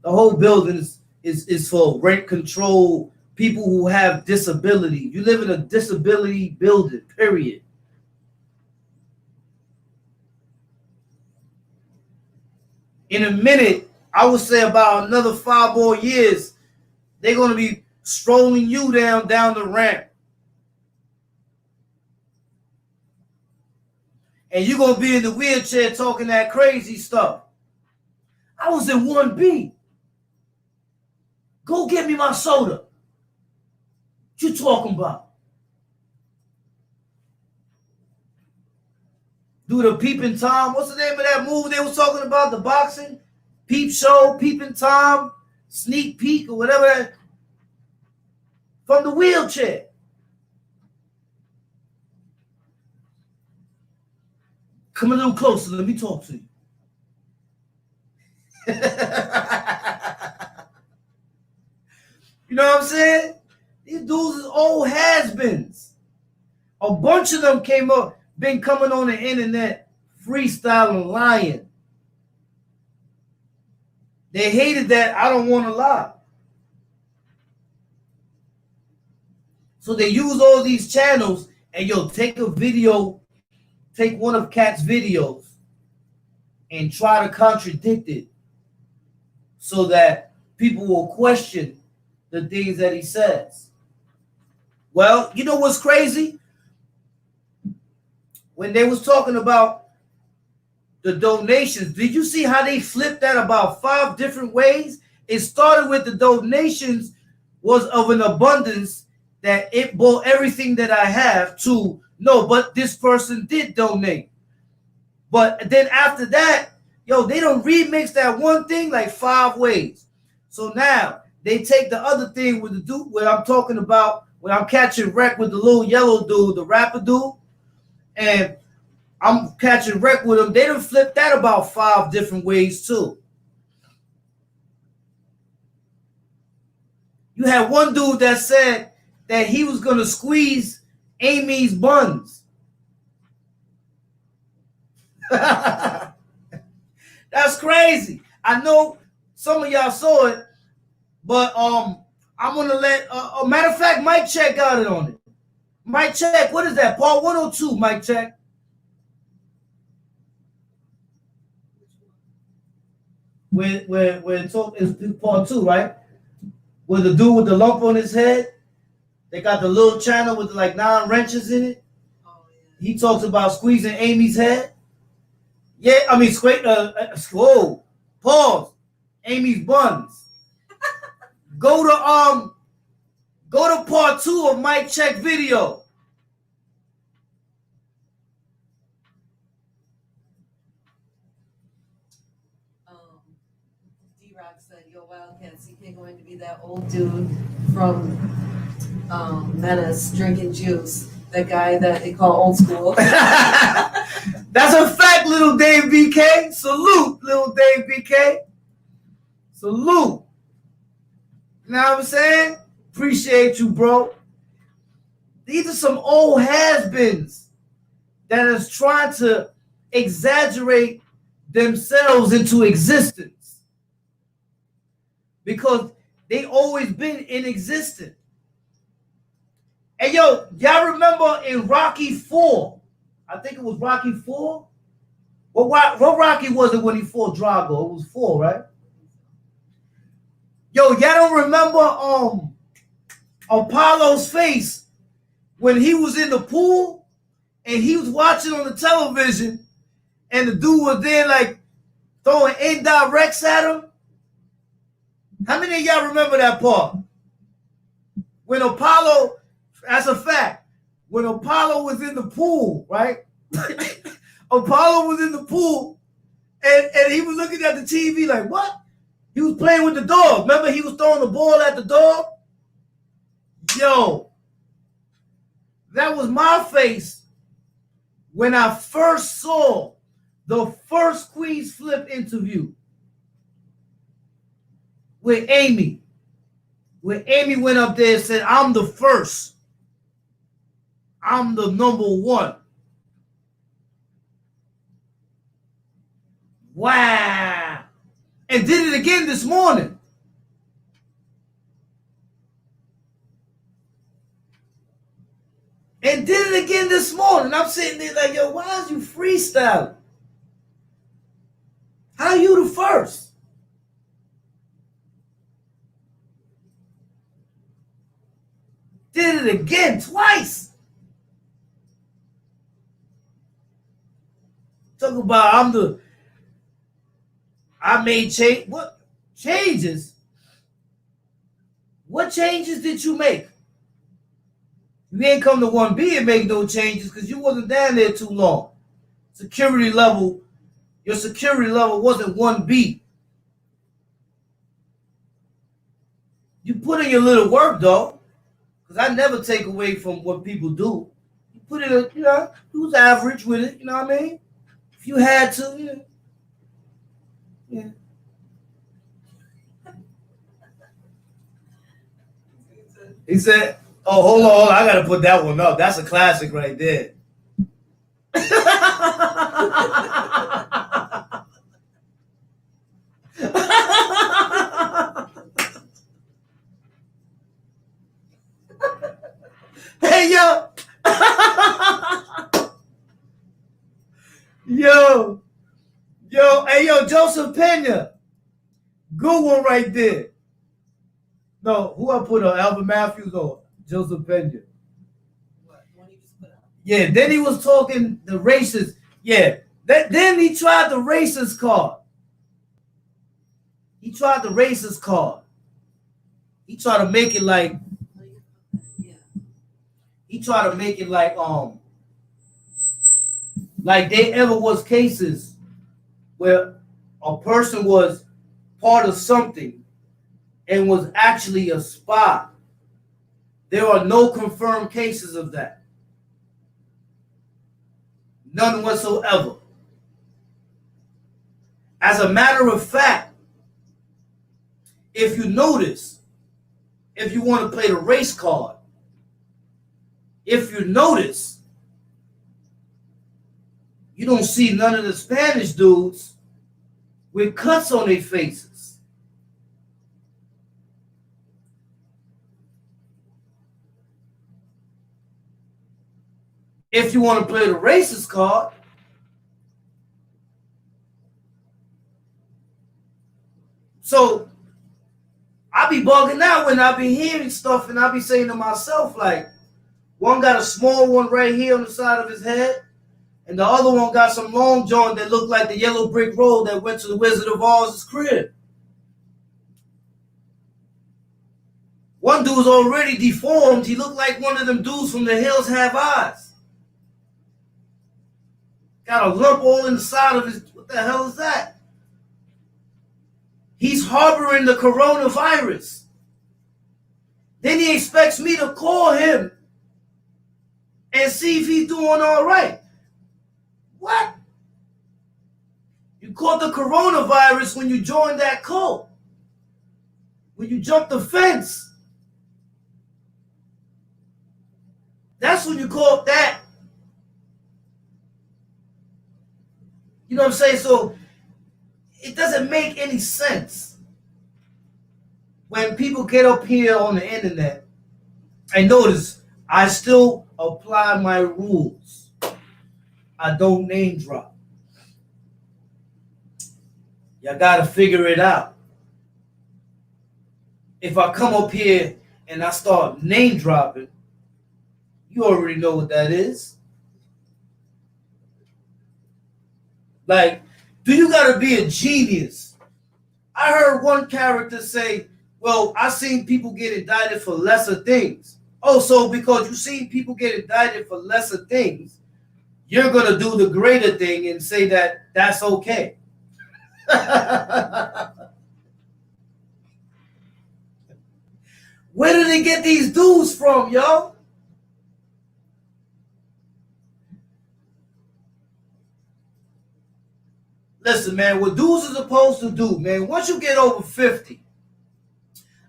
the whole building is for rent control, people who have disability. You live in a disability building, period. In a minute, I would say about another 5 more years, they're going to be strolling you down the ramp. And you're going to be in the wheelchair talking that crazy stuff. I was in 1B. Go get me my soda. What you talking about? Do the Peeping Tom. What's the name of that movie they was talking about? The boxing? Peep Show, Peeping Tom, Sneak Peek, or whatever that. From the wheelchair. Come a little closer. Let me talk to you. You know what I'm saying? These dudes is old has-beens. A bunch of them been coming on the internet freestyling, lying. They hated that I don't want to lie. So they use all these channels and take a video, take one of Cat's videos and try to contradict it so that people will question the things that he says. Well, you know what's crazy? When they was talking about the donations, did you see how they flipped that about 5 different ways? It started with the donations was of an abundance that it bought everything that I have to no, but this person did donate. But then after that, they don't remix that one thing like 5 ways. So now they take the other thing with the dude what I'm talking about when I'm catching wreck with the little yellow dude, the rapper dude, and I'm catching wreck with him. They done flipped that about 5 different ways too. You had one dude that said that he was going to squeeze Amy's buns. That's crazy. I know some of y'all saw it, but I'm going to let, matter of fact, Mike Check got it on it. Mike Check, what is that? Part 102, Mike Check. When talk is part 2, right? With the dude with the lump on his head, they got the little channel with like 9 wrenches in it. Oh, yeah. He talks about squeezing Amy's head. Yeah, I mean, whoa, pause. Amy's buns. Go to part 2 of Mike Check video. D-Rock said, "Yo, Wildcats, you ain't going to be that old dude from Menace drinking juice. That guy that they call old school." That's a fact, little Dave BK. Salute, little Dave BK. Salute. You know what I'm saying? Appreciate you, bro. These are some old has-beens that is trying to exaggerate themselves into existence because they always been in existence. And y'all remember in Rocky 4, I think it was Rocky 4? What Rocky was it when he fought Drago? It was 4, right? Y'all don't remember Apollo's face when he was in the pool and he was watching on the television and the dude was there like throwing indirects at him? How many of y'all remember that part? When Apollo, that's a fact, when Apollo was in the pool, right? Apollo was in the pool and he was looking at the TV like, what? He was playing with the dog. Remember he was throwing the ball at the dog? Yo, that was my face when I first saw the first Queen's Flip interview with Amy. When Amy went up there and said, I'm the first. I'm the number 1. Wow. And did it again this morning. And did it again this morning. I'm sitting there like, yo, why is you freestyling? How are you the first? Did it again twice. Talk about I made change. What changes? What changes did you make? You ain't come to 1B and make no changes because you wasn't down there too long. Security level, your security level wasn't 1B. You put in your little work though, because I never take away from what people do. You put in you was average with it, you know what I mean? If you had to, yeah. He said, oh, hold on, I gotta put that one up. That's a classic right there. Hey, yo. Hey, Joseph Pena. Good one right there. No, who I put on? Albert Matthews or Joseph Pena? What one you just put up? Yeah, then he was talking the racist. Yeah, then he tried the racist card. He tried the racist card. He tried to make it like. Yeah. He tried to make it like there ever was cases where a person was part of something and was actually a spy. There are no confirmed cases of that. None whatsoever. As a matter of fact, if you notice, if you want to play the race card, if you notice, you don't see none of the Spanish dudes with cuts on their faces. If you want to play the racist card, so I be bugging out when I be hearing stuff and I be saying to myself, like, one got a small one right here on the side of his head, and the other one got some long john that looked like the yellow brick road that went to the Wizard of Oz's crib. One dude's already deformed. He looked like one of them dudes from The Hills Have Eyes. Got a lump all in the side of his, what the hell is that? He's harboring the coronavirus. Then he expects me to call him and see if he's doing all right. What? You caught the coronavirus when you joined that cult. When you jumped the fence. That's when you caught that. You know what I'm saying? So it doesn't make any sense when people get up here on the internet. And notice, I still apply my rules. I don't name drop. You gotta figure it out. If I come up here and I start name dropping, you already know what that is. Like, do you gotta be a genius? I heard one character say, well, I seen people get indicted for lesser things. Oh, so because you seen people get indicted for lesser things, you're going to do the greater thing and say that that's okay. Where did they get these dudes from, yo? Listen, man, what dudes are supposed to do, man, once you get over 50,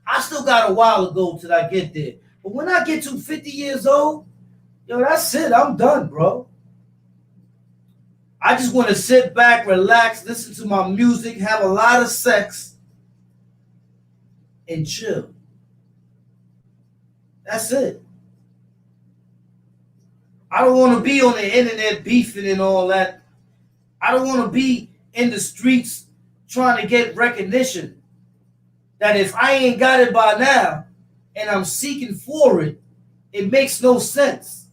I still got a while to go till I get there. But when I get to 50 years old, yo, that's it. I'm done, bro. I just want to sit back, relax, listen to my music, have a lot of sex, and chill. That's it. I don't want to be on the internet beefing and all that. I don't want to be in the streets trying to get recognition. That if I ain't got it by now and I'm seeking for it, It makes no sense.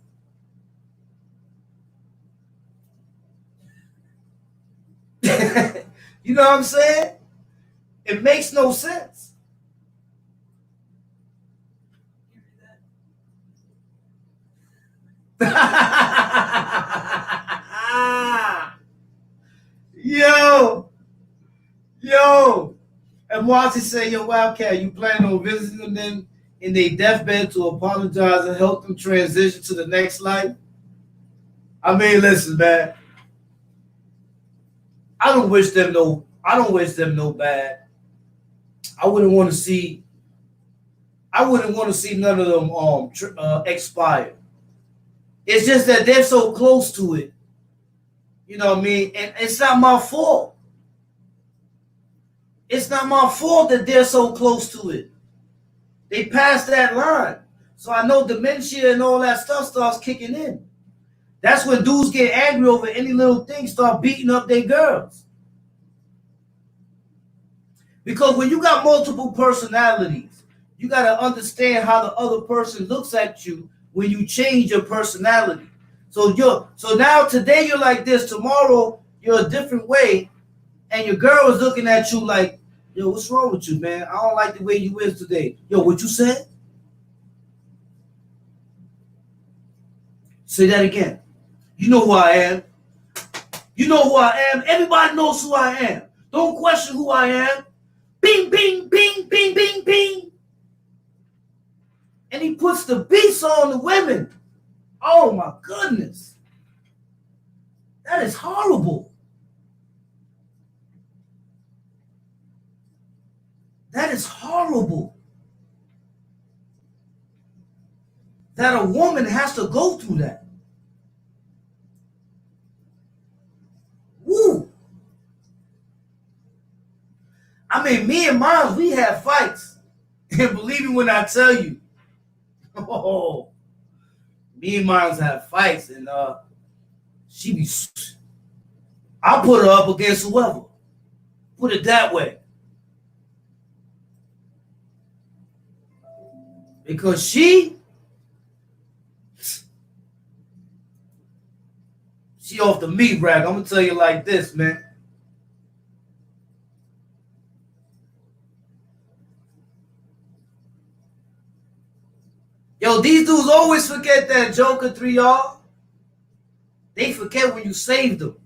You know what I'm saying? It makes no sense. Yo. And Marcy say, yo, Wildcat, you plan on visiting them in their deathbed to apologize and help them transition to the next life? I mean, listen, man. I don't wish them no bad. I wouldn't want to see none of them expire. It's just that they're so close to it. You know what I mean? And it's not my fault. It's not my fault that they're so close to it. They passed that line. So I know dementia and all that stuff starts kicking in. That's when dudes get angry over any little thing, start beating up their girls. Because when you got multiple personalities, you got to understand how the other person looks at you when you change your personality. So now today you're like this, tomorrow you're a different way, and your girl is looking at you like, yo, what's wrong with you, man? I don't like the way you is today. Yo, what you said? Say that again. You know who I am. You know who I am. Everybody knows who I am. Don't question who I am. Bing, bing, bing, bing, bing, bing. And he puts the beats on the women. Oh my goodness. That is horrible. That is horrible. That a woman has to go through that. Woo. I mean, me and Miles, we have fights. And believe me when I tell you, oh, me and Miles have fights, and she be, I'll put her up against whoever. Put it that way. Because she off the meat rack. I'm gonna tell you like this, man. Yo, these dudes always forget that Joker 3R. They forget when you saved them.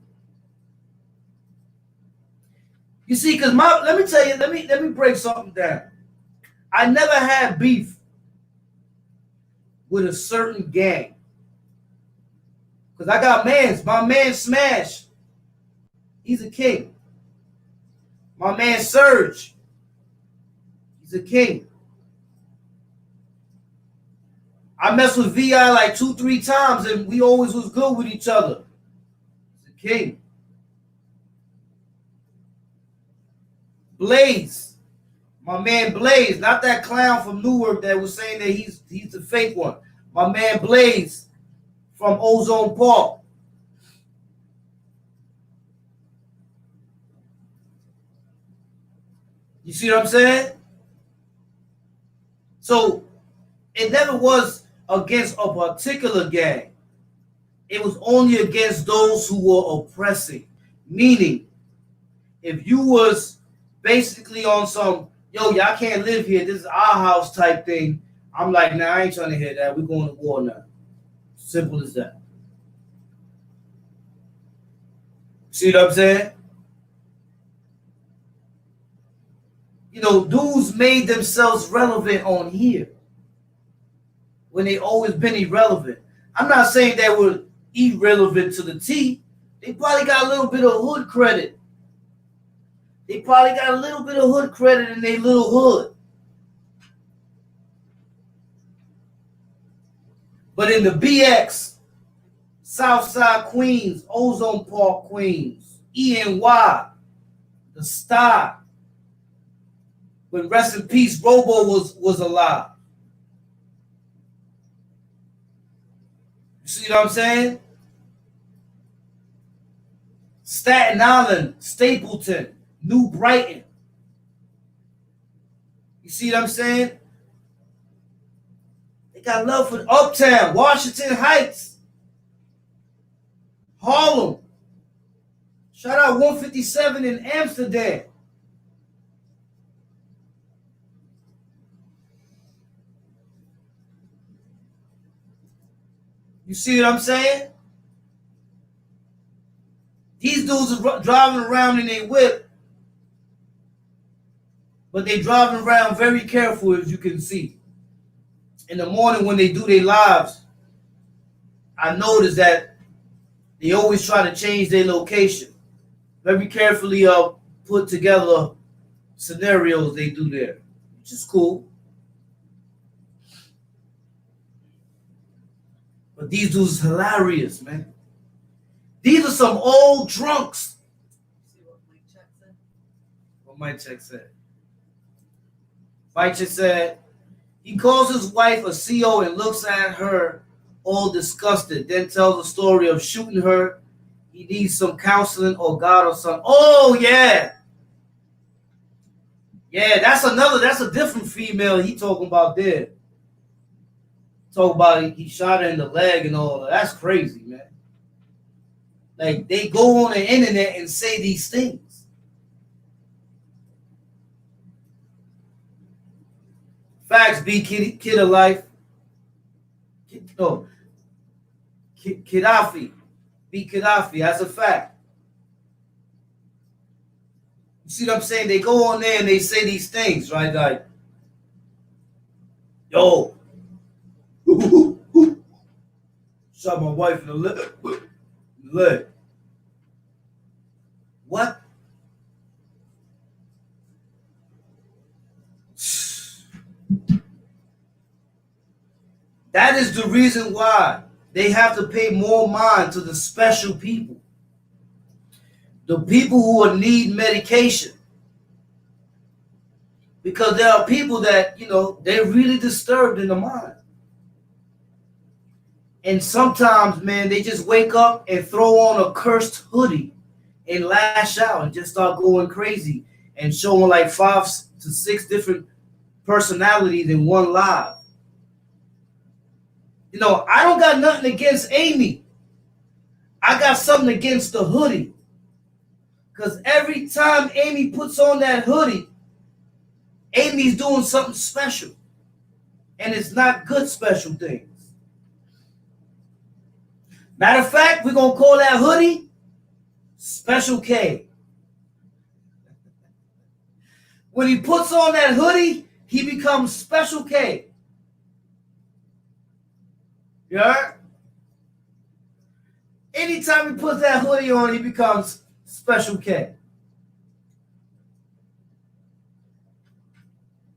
You see, because let me tell you, let me break something down. I never had beef with a certain gang. Because I got mans. My man Smash, he's a king. My man Surge, he's a king. I messed with VI like 2-3 times, and we always was good with each other. He's a king. Blaze, my man Blaze, not that clown from Newark that was saying that he's the fake one. My man Blaze from Ozone Park. You see what I'm saying? So it never was against a particular gang. It was only against those who were oppressing. Meaning, if you was basically on some, yo, y'all can't live here, this is our house type thing, I'm like, nah, I ain't trying to hear that. We're going to war now. Simple as that. See what I'm saying? You know, dudes made themselves relevant on here when they always been irrelevant. I'm not saying they were irrelevant to the T. They probably got a little bit of hood credit. They probably got a little bit of hood credit in their little hood. But in the BX, Southside Queens, Ozone Park Queens, ENY, the Star, when rest in peace Robo was alive. You see what I'm saying? Staten Island, Stapleton, New Brighton. You see what I'm saying? They got love for Uptown, Washington Heights, Harlem. Shout out 157 in Amsterdam. You see what I'm saying? These dudes are driving around in their whip, but they driving around very careful, as you can see. In the morning when they do their lives, I notice that they always try to change their location. Very carefully put together scenarios they do there, which is cool. But these dudes hilarious, man. These are some old drunks. See what Mike Check said? What Mike Check said? Mike Check said, he calls his wife a CO and looks at her all disgusted, then tells a story of shooting her. He needs some counseling or God or something. Oh, yeah. Yeah, that's a different female he talking about there. Talk about he shot her in the leg and all that. That's crazy, man. Like, they go on the internet and say these things. Facts, be kid of life. No. Gaddafi. Be Gaddafi. That's a fact. You see what I'm saying? They go on there and they say these things, right? Like, yo. Shot my wife in the leg. What? That is the reason why they have to pay more mind to the special people. The people who need medication. Because there are people that, they're really disturbed in the mind. And sometimes, man, they just wake up and throw on a cursed hoodie and lash out and just start going crazy and showing like 5 to 6 different personalities in one live. I don't got nothing against Amy. I got something against the hoodie. Because every time Amy puts on that hoodie, Amy's doing something special. And it's not good special things. Matter of fact, we're going to call that hoodie Special K. When he puts on that hoodie, he becomes Special K. You heard? Anytime he puts that hoodie on, he becomes Special K.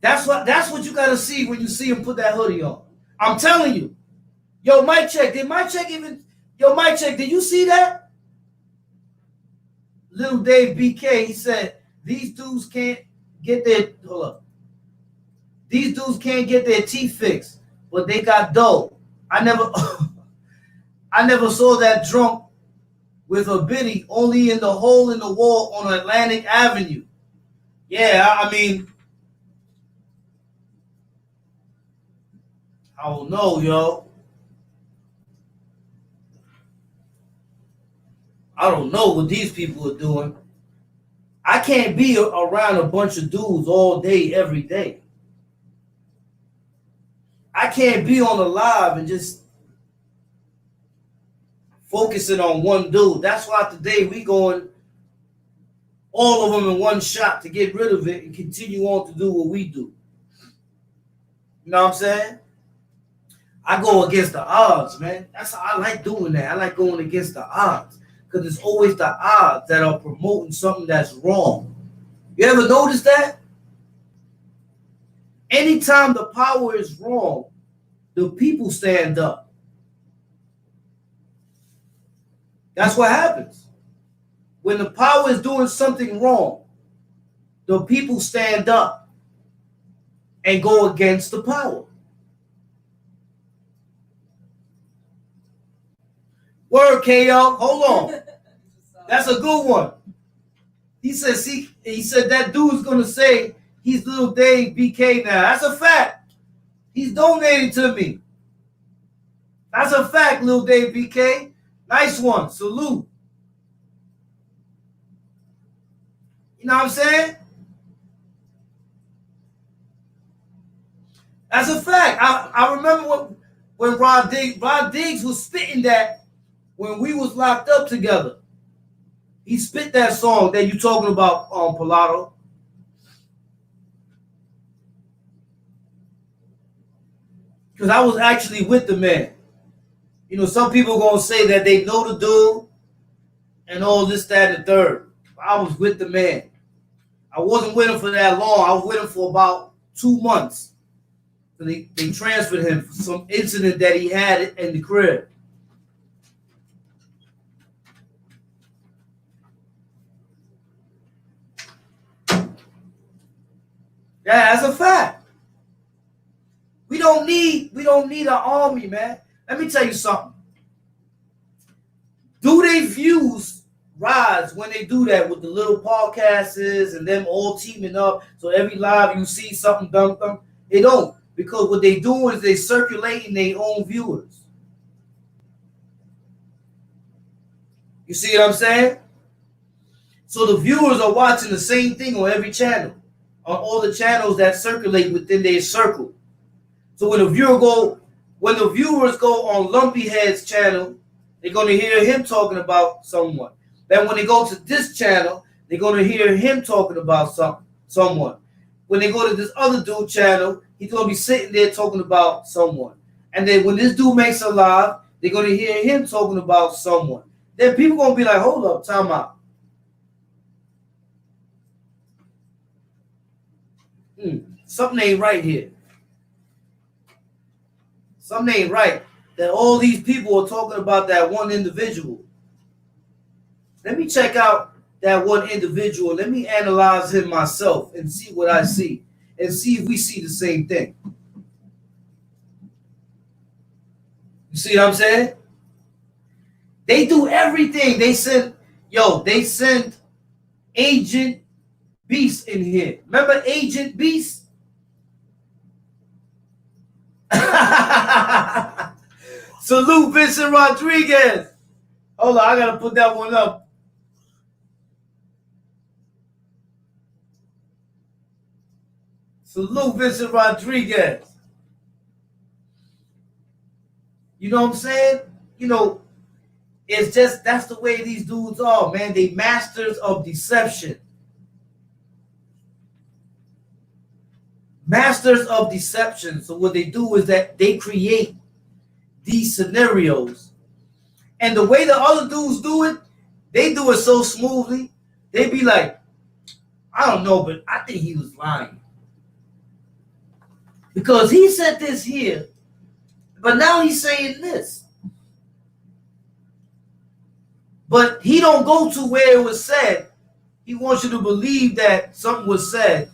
That's what you gotta see when you see him put that hoodie on. I'm telling you. Yo, Mike Check, did you see that? Little Dave BK, he said, these dudes can't get their teeth fixed, but they got dough. I never saw that drunk with a biddy only in the hole in the wall on Atlantic Avenue. Yeah, I mean, I don't know, yo. I don't know what these people are doing. I can't be around a bunch of dudes all day, every day. I can't be on the live and just focusing on one dude. That's why today we going all of them in one shot to get rid of it and continue on to do what we do. You know what I'm saying? I go against the odds, man. That's how I like doing that. I like going against the odds because it's always the odds that are promoting something that's wrong. You ever notice that? Anytime the power is wrong, the people stand up. That's what happens. When the power is doing something wrong, the people stand up and go against the power. Word, KO. Hold on. That's a good one. He said that dude's gonna say he's little Dave BK now. That's a fact. He's donating to me. That's a fact, Lil Dave BK. Nice one. Salute. You know what I'm saying? That's a fact. I remember when Rod Diggs was spitting that when we was locked up together. He spit that song that you talking about, Pilato. Because I was actually with the man. You know, some people gonna say that they know the dude and all this, that, and the third. I was with the man. I wasn't with him for that long. I was with him for about 2 months. So they transferred him for some incident that he had in the crib. Yeah, that's a fact. We don't need an army, man. Let me tell you something. Do they views rise when they do that with the little podcasts and them all teaming up? So every live you see something done. They don't, because what they do is they circulating their own viewers. You see what I'm saying? So the viewers are watching the same thing on every channel, on all the channels that circulate within their circle. So when the viewers go on Lumpyhead's channel, they're going to hear him talking about someone. Then when they go to this channel, they're going to hear him talking about someone. When they go to this other dude channel, he's going to be sitting there talking about someone. And then when this dude makes a live, they're going to hear him talking about someone. Then people going to be like, hold up, time out. Something ain't right here. Something ain't right. That all these people are talking about that one individual. Let me check out that one individual. Let me analyze him myself and see what I see. And see if we see the same thing. You see what I'm saying? They do everything. They send Agent Beast in here. Remember Agent Beast? Salute Vincent Rodriguez. Hold on, I gotta put that one up. Salute Vincent Rodriguez. You know what I'm saying? You know, it's just, that's the way these dudes are, man. They masters of deception. Masters of deception. So what they do is that they create these scenarios. And the way the other dudes do it, they do it so smoothly. They be like, I don't know, but I think he was lying. Because he said this here, but now he's saying this. But he don't go to where it was said. He wants you to believe that something was said,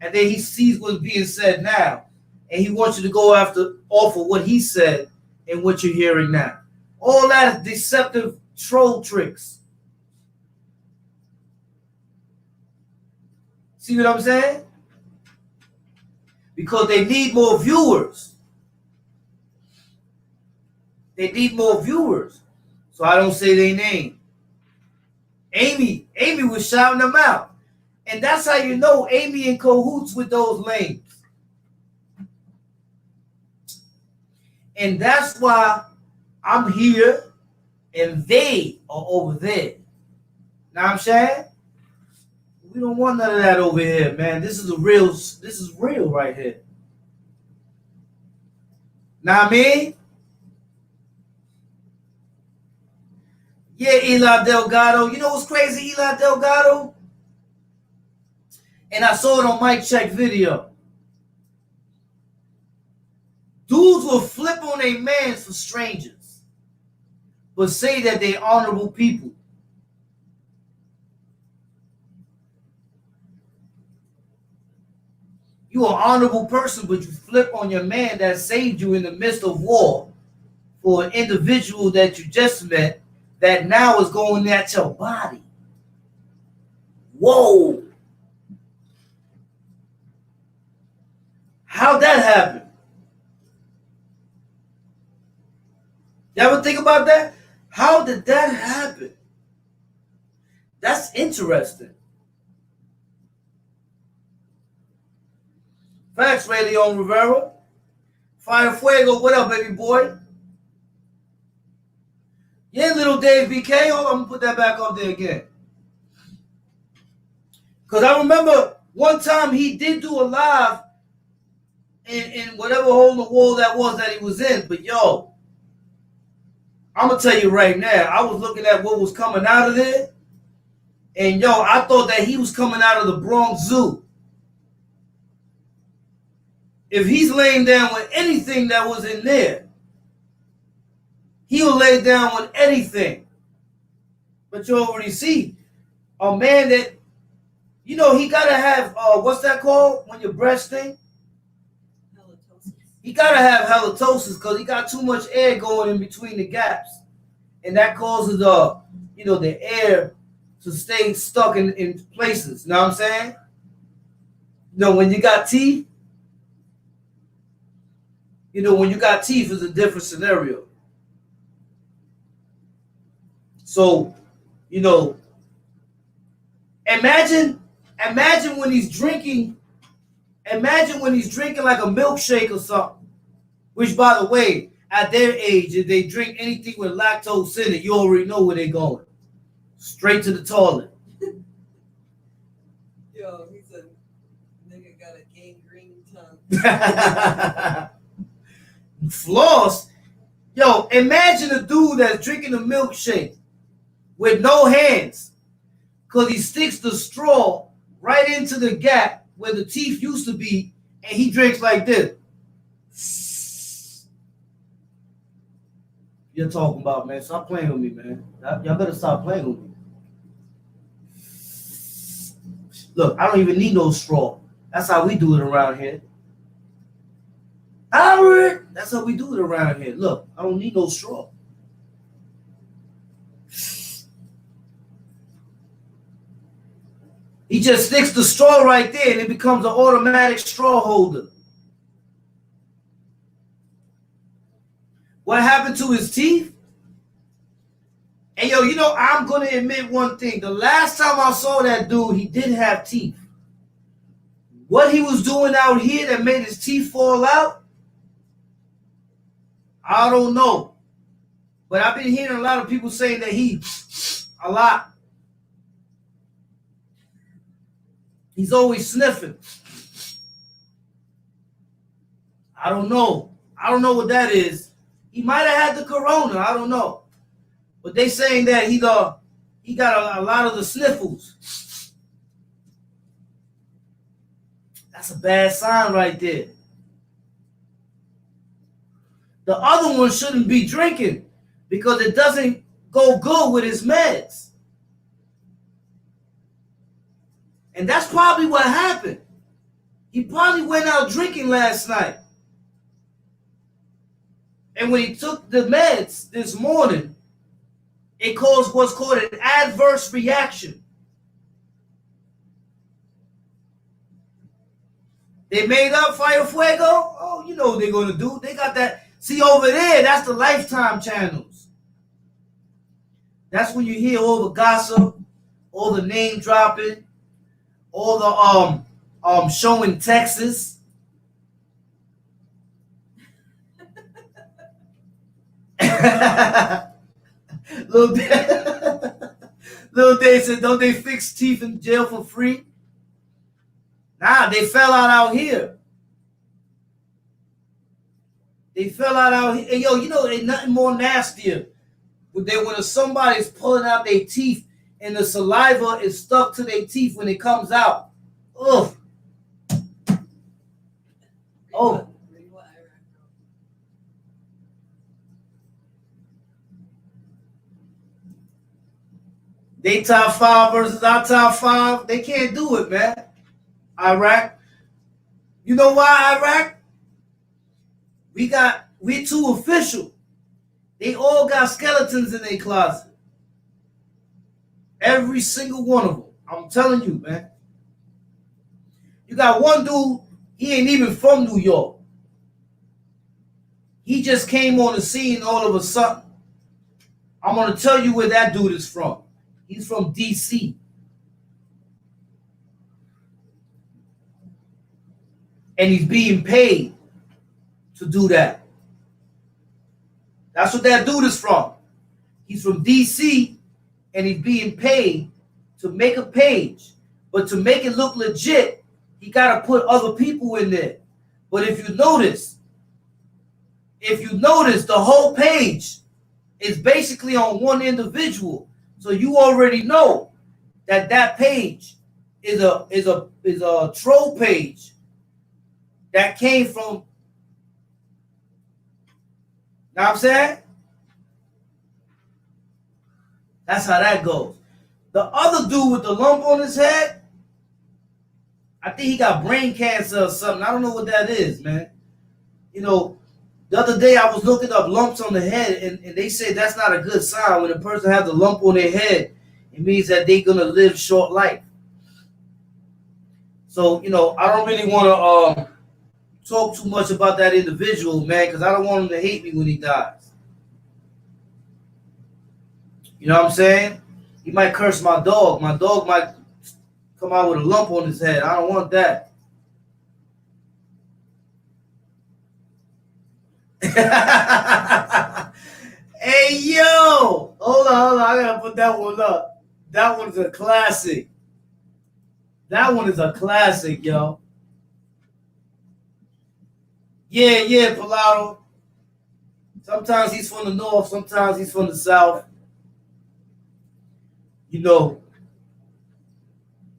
and then he sees what's being said now. And he wants you to go off of what he said and what you're hearing now. All that is deceptive troll tricks. See what I'm saying? Because they need more viewers. They need more viewers. So I don't say their name. Amy was shouting them out. And that's how you know Amy in cahoots with those lames. And that's why I'm here and they are over there. Know what I'm saying? We don't want none of that over here, man. This is real right here. Know what I mean? Yeah, Eli Delgado. You know what's crazy, Eli Delgado? And I saw it on Mike Check video. Dudes will flip on their mans for strangers, but say that they're honorable people. You are an honorable person, but you flip on your man that saved you in the midst of war for an individual that you just met that now is going at your body. Whoa. How'd that happen? You ever think about that? How did that happen? That's interesting. Facts, Ray Leon Rivera. Fire Fuego, what up, baby boy? Yeah, little Dave BK. Hold on, I'm going to put that back up there again. Because I remember one time he did do a live in whatever hole in the wall that was that he was in. But, yo, I'm going to tell you right now, I was looking at what was coming out of there. And, yo, I thought that he was coming out of the Bronx Zoo. If he's laying down with anything that was in there, he'll lay down with anything. But you already see a man that, you know, he got to have, what's that called when your breast stink? Halitosis. He got to have halitosis because he got too much air going in between the gaps. And that causes, you know, the air to stay stuck in places. You know what I'm saying? You know, when you got teeth, it's a different scenario. So, you know, imagine when he's drinking like a milkshake or something. Which, by the way, at their age, if they drink anything with lactose in it, you already know where they're going. Straight to the toilet. Yo, he said, nigga got a gangrene tongue. Floss. Yo, imagine a dude that's drinking a milkshake with no hands because he sticks the straw right into the gap where the teeth used to be and he drinks like this. You're talking about, man. Stop playing with me, man. Y'all better stop playing with me. Look, I don't even need no straw. That's how we do it around here. Howard, that's how we do it around here. Look, I don't need no straw. He just sticks the straw right there and it becomes an automatic straw holder. What happened to his teeth? And yo, you know, I'm going to admit one thing. The last time I saw that dude, he didn't have teeth. What he was doing out here that made his teeth fall out, I don't know. But I've been hearing a lot of people saying that a lot. He's always sniffing. I don't know. I don't know what that is. He might have had the corona. I don't know. But they saying that he got a lot of the sniffles. That's a bad sign right there. The other one shouldn't be drinking because it doesn't go good with his meds. And that's probably what happened. He probably went out drinking last night. And when he took the meds this morning, it caused what's called an adverse reaction. They made up Fire Fuego. Oh, you know what they're going to do. They got that. See, over there, that's the Lifetime channels. That's when you hear all the gossip, all the name dropping, all the showing Texas. Little Dave said, don't they fix teeth in jail for free? Nah, they fell out here. They fell out here. And yo, you know, ain't nothing more nastier when somebody's pulling out their teeth and the saliva is stuck to their teeth when it comes out. Ugh. Oh. They top 5 versus our top 5. They can't do it, man. Iraq. You know why, Iraq? We're too official. They all got skeletons in their closet. Every single one of them. I'm telling you, man. You got one dude, he ain't even from New York. He just came on the scene all of a sudden. I'm going to tell you where that dude is from. He's from DC. And he's being paid to do that. That's what that dude is from. He's from DC and he's being paid to make a page. But to make it look legit, he got to put other people in there. But if you notice, the whole page is basically on one individual. So you already know that page is a troll page that came from. Know what I'm saying? That's how that goes. The other dude with the lump on his head, I think he got brain cancer or something. I don't know what that is, man. You know, the other day I was looking up lumps on the head, and they say that's not a good sign. When a person has a lump on their head, it means that they're going to live short life. So, you know, I don't really want to talk too much about that individual, man, because I don't want him to hate me when he dies. You know what I'm saying? He might curse my dog. My dog might come out with a lump on his head. I don't want that. Hey, yo! Hold on. I gotta put that one up. That one's a classic. That one is a classic, yo. Yeah, Pilato. Sometimes he's from the north, sometimes he's from the south. You know.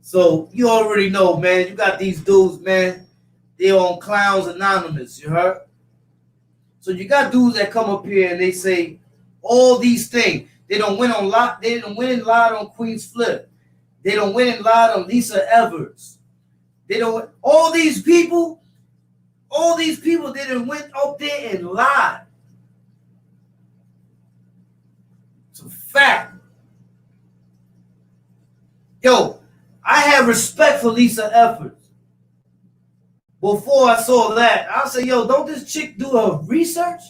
So you already know, man. You got these dudes, man. They're on Clowns Anonymous, you heard? So you got dudes that come up here and they say all these things. They don't win on lot. They didn't win and lied on Queen's Flip. They don't win and lied on Lisa Evers. They don't. All these people they done went up there and lied. It's a fact. Yo, I have respect for Lisa Evers. Before I saw that, I say, yo, don't this chick do her research?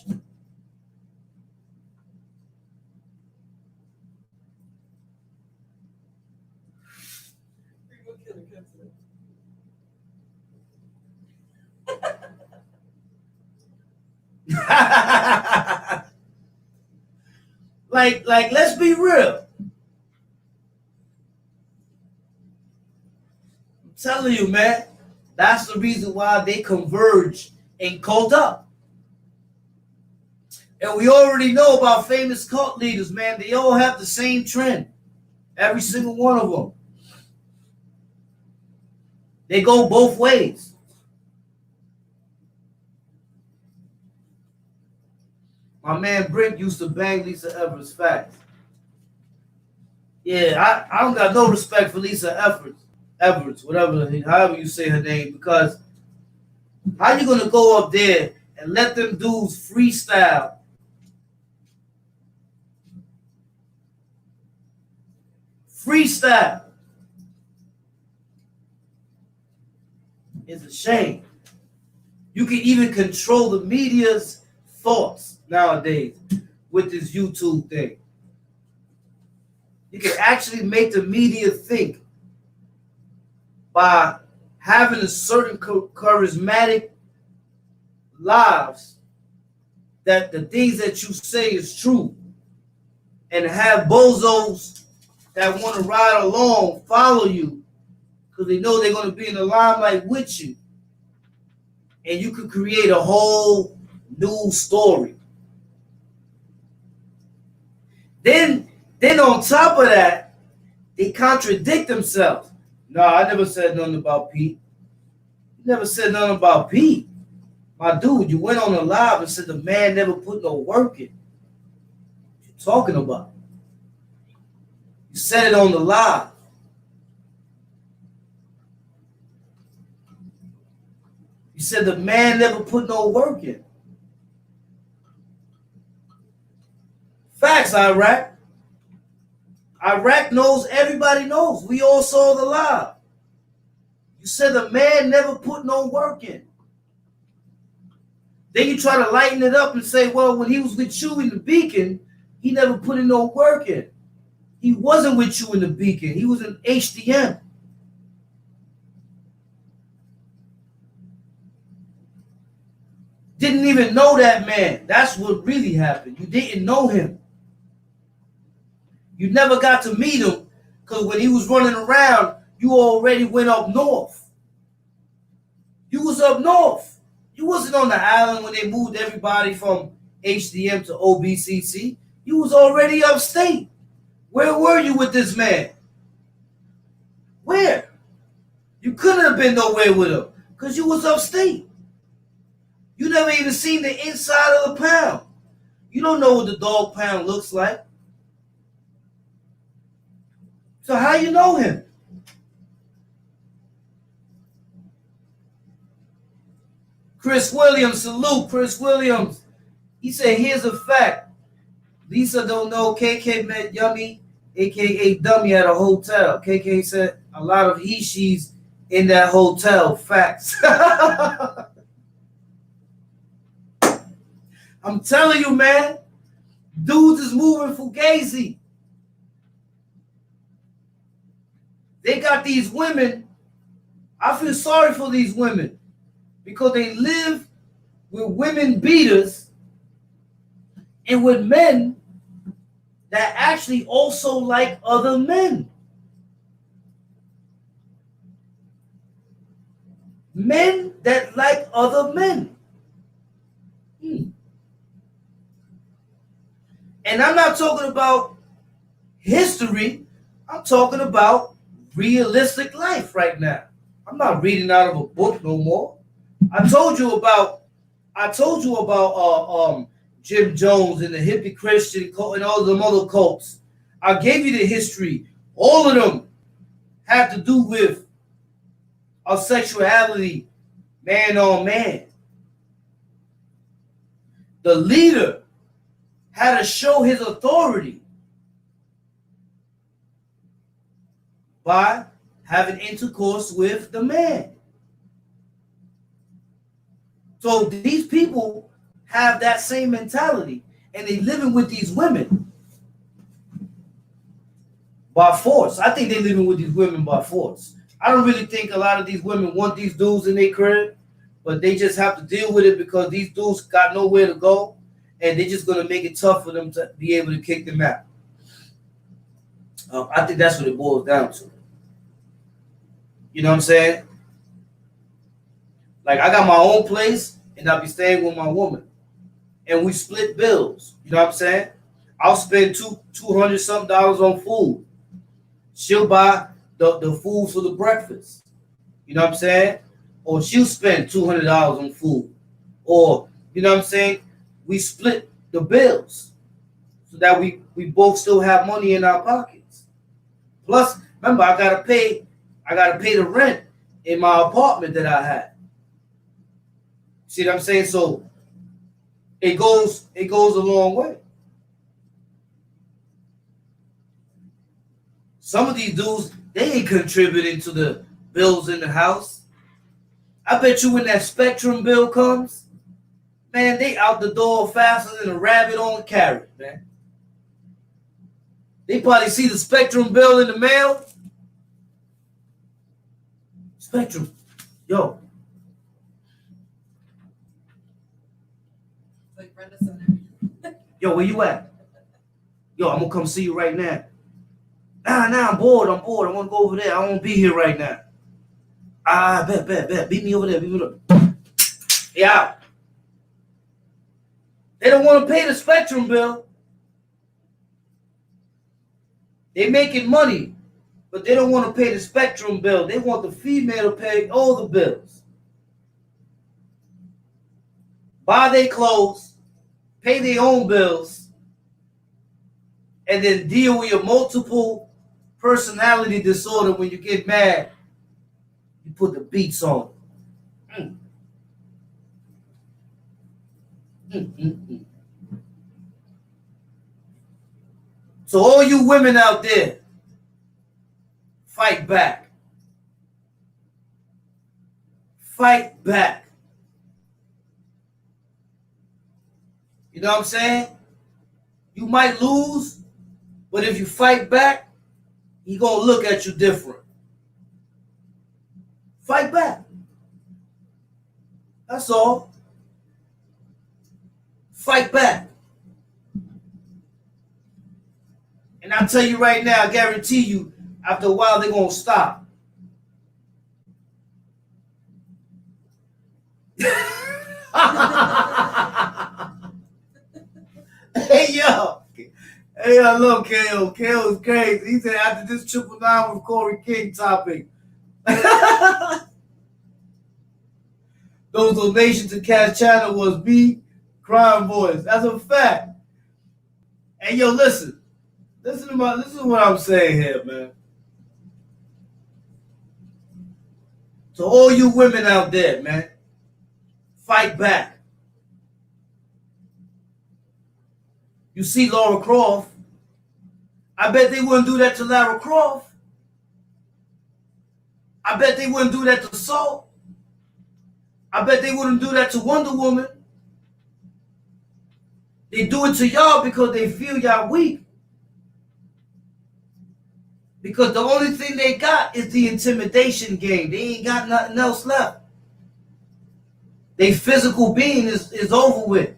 like, let's be real. I'm telling you, man. That's the reason why they converge and cult up. And we already know about famous cult leaders, man. They all have the same trend. Every single one of them. They go both ways. My man Brick used to bang Lisa Evers facts. Yeah, I don't got no respect for Lisa Evers, however you say her name, because how you gonna go up there and let them dudes freestyle? Freestyle. It's a shame. You can even control the media's thoughts nowadays with this YouTube thing. You can actually make the media think by having a certain charismatic lives that the things that you say is true, and have bozos that want to ride along follow you because they know they're going to be in the limelight with you, and you could create a whole new story. Then on top of that, they contradict themselves. No, I never said nothing about Pete. You never said nothing about Pete. My dude, you went on a live and said the man never put no work in. What you talking about? You said it on the live. You said the man never put no work in. Facts, Iraq. Iraq knows, everybody knows. We all saw the live. You said the man never put no work in. Then you try to lighten it up and say, well, when he was with you in the Beacon, He never put in no work in. He wasn't with you in the Beacon. He was in HDM. Didn't even know that man. That's what really happened. You didn't know him. You never got to meet him because when he was running around, you already went up north. You was up north. You wasn't on the island when they moved everybody from HDM to OBCC. You was already upstate. Where were you with this man? Where? You couldn't have been nowhere with him because you was upstate. You never even seen the inside of the pound. You don't know what the dog pound looks like. So how you know him? Chris Williams, salute Chris Williams. He said, here's a fact. Lisa don't know KK met Yummy, a.k.a. Dummy, at a hotel. KK said a lot of he, she's in that hotel. Facts. I'm telling you, man, dudes is moving fugazi. They got these women. I feel sorry for these women because they live with women beaters and with men that actually also like other men. Men that like other men. And I'm not talking about history. I'm talking about realistic life right now. I'm not reading out of a book no more. I told you about Jim Jones and the hippie Christian cult and all the other cults. I gave you the history. All of them have to do with our sexuality, man on man. The leader had to show his authority by having intercourse with the man. So these people have that same mentality, and they living with these women by force. I think they living with these women by force. I don't really think a lot of these women want these dudes in their crib, but they just have to deal with it because these dudes got nowhere to go, and they're just going to make it tough for them to be able to kick them out. I think that's what it boils down to. You know what I'm saying? Like, I got my own place, and I'll be staying with my woman. And we split bills. You know what I'm saying? I'll spend $200 something on food. She'll buy the food for the breakfast. You know what I'm saying? Or she'll spend $200 on food. Or, you know what I'm saying? We split the bills so that we both still have money in our pockets. Plus, remember, I gotta pay the rent in my apartment that I had. See what I'm saying? So it goes a long way. Some of these dudes, they ain't contributing to the bills in the house. I bet you when that Spectrum bill comes, man, they out the door faster than a rabbit on a carrot, man. They probably see the Spectrum bill in the mail. Spectrum, yo. Like Brenda Center. Yo, where you at? Yo, I'm gonna come see you right now. Nah, I'm bored. I want to go over there. I won't be here right now. Bet. Beat me over there. Yeah. They don't want to pay the Spectrum bill. They making money, but they don't want to pay the Spectrum bill. They want the female to pay all the bills. Buy their clothes, pay their own bills, and then deal with your multiple personality disorder when you get mad. You put the beats on. So all you women out there, fight back. Fight back. You know what I'm saying? You might lose, but if you fight back, he gonna look at you different. Fight back. That's all. Fight back. And I tell you right now, I guarantee you, after a while, they're gonna stop. Hey yo, I love KO. KO is crazy. He said after this 999 with Corey King topic, those donations to Cash Channel was me, Crime Voice. That's a fact. Hey yo, listen to what I'm saying here, man. To all you women out there, man, fight back. You see Laura Croft. I bet they wouldn't do that to Lara Croft. I bet they wouldn't do that to Salt. I bet they wouldn't do that to Wonder Woman. They do it to y'all because they feel y'all weak. Because the only thing they got is the intimidation game. They ain't got nothing else left. Their physical being is over with.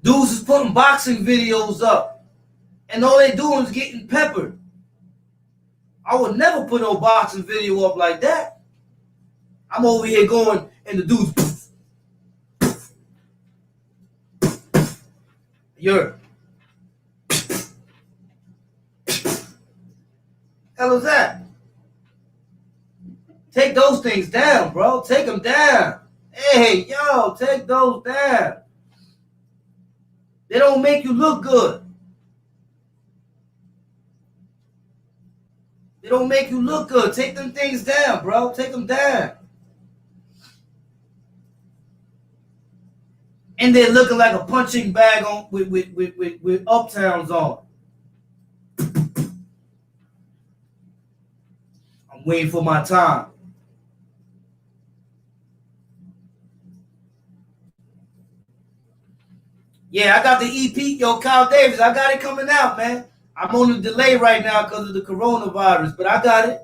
Dudes is putting boxing videos up, and all they doing is getting peppered. I would never put no boxing video up like that. I'm over here going, and the dudes, you're, hell is that? Take those things down, bro. Take them down. Hey, yo, take those down. They don't make you look good. They don't make you look good. Take them things down, bro. Take them down. And they're looking like a punching bag on with uptowns on. I'm waiting for my time. Yeah, I got the EP, yo, Kyle Davis. I got it coming out, man. I'm on a delay right now because of the coronavirus, but I got it.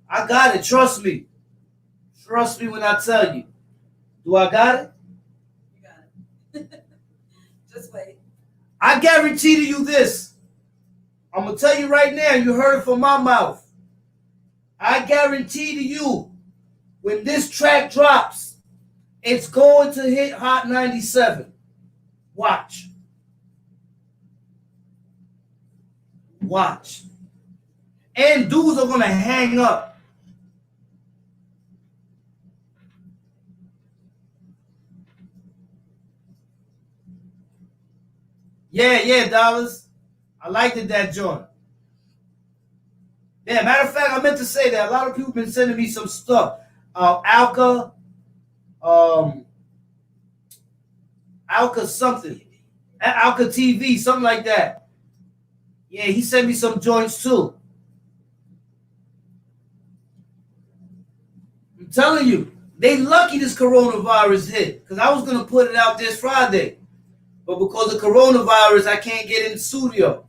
I got it. Trust me. Trust me when I tell you. Do I got it? You got it. Just wait. I guarantee to you this. I'm going to tell you right now. You heard it from my mouth. I guarantee to you, when this track drops, it's going to hit Hot 97. Watch. Watch. And dudes are going to hang up. Yeah, Dollars. I liked it, that joint. Yeah, matter of fact, I meant to say that. A lot of people have been sending me some stuff. Alka something. Alka TV, something like that. Yeah, he sent me some joints too. I'm telling you, they lucky this coronavirus hit. Because I was going to put it out this Friday. But because of coronavirus, I can't get in the studio.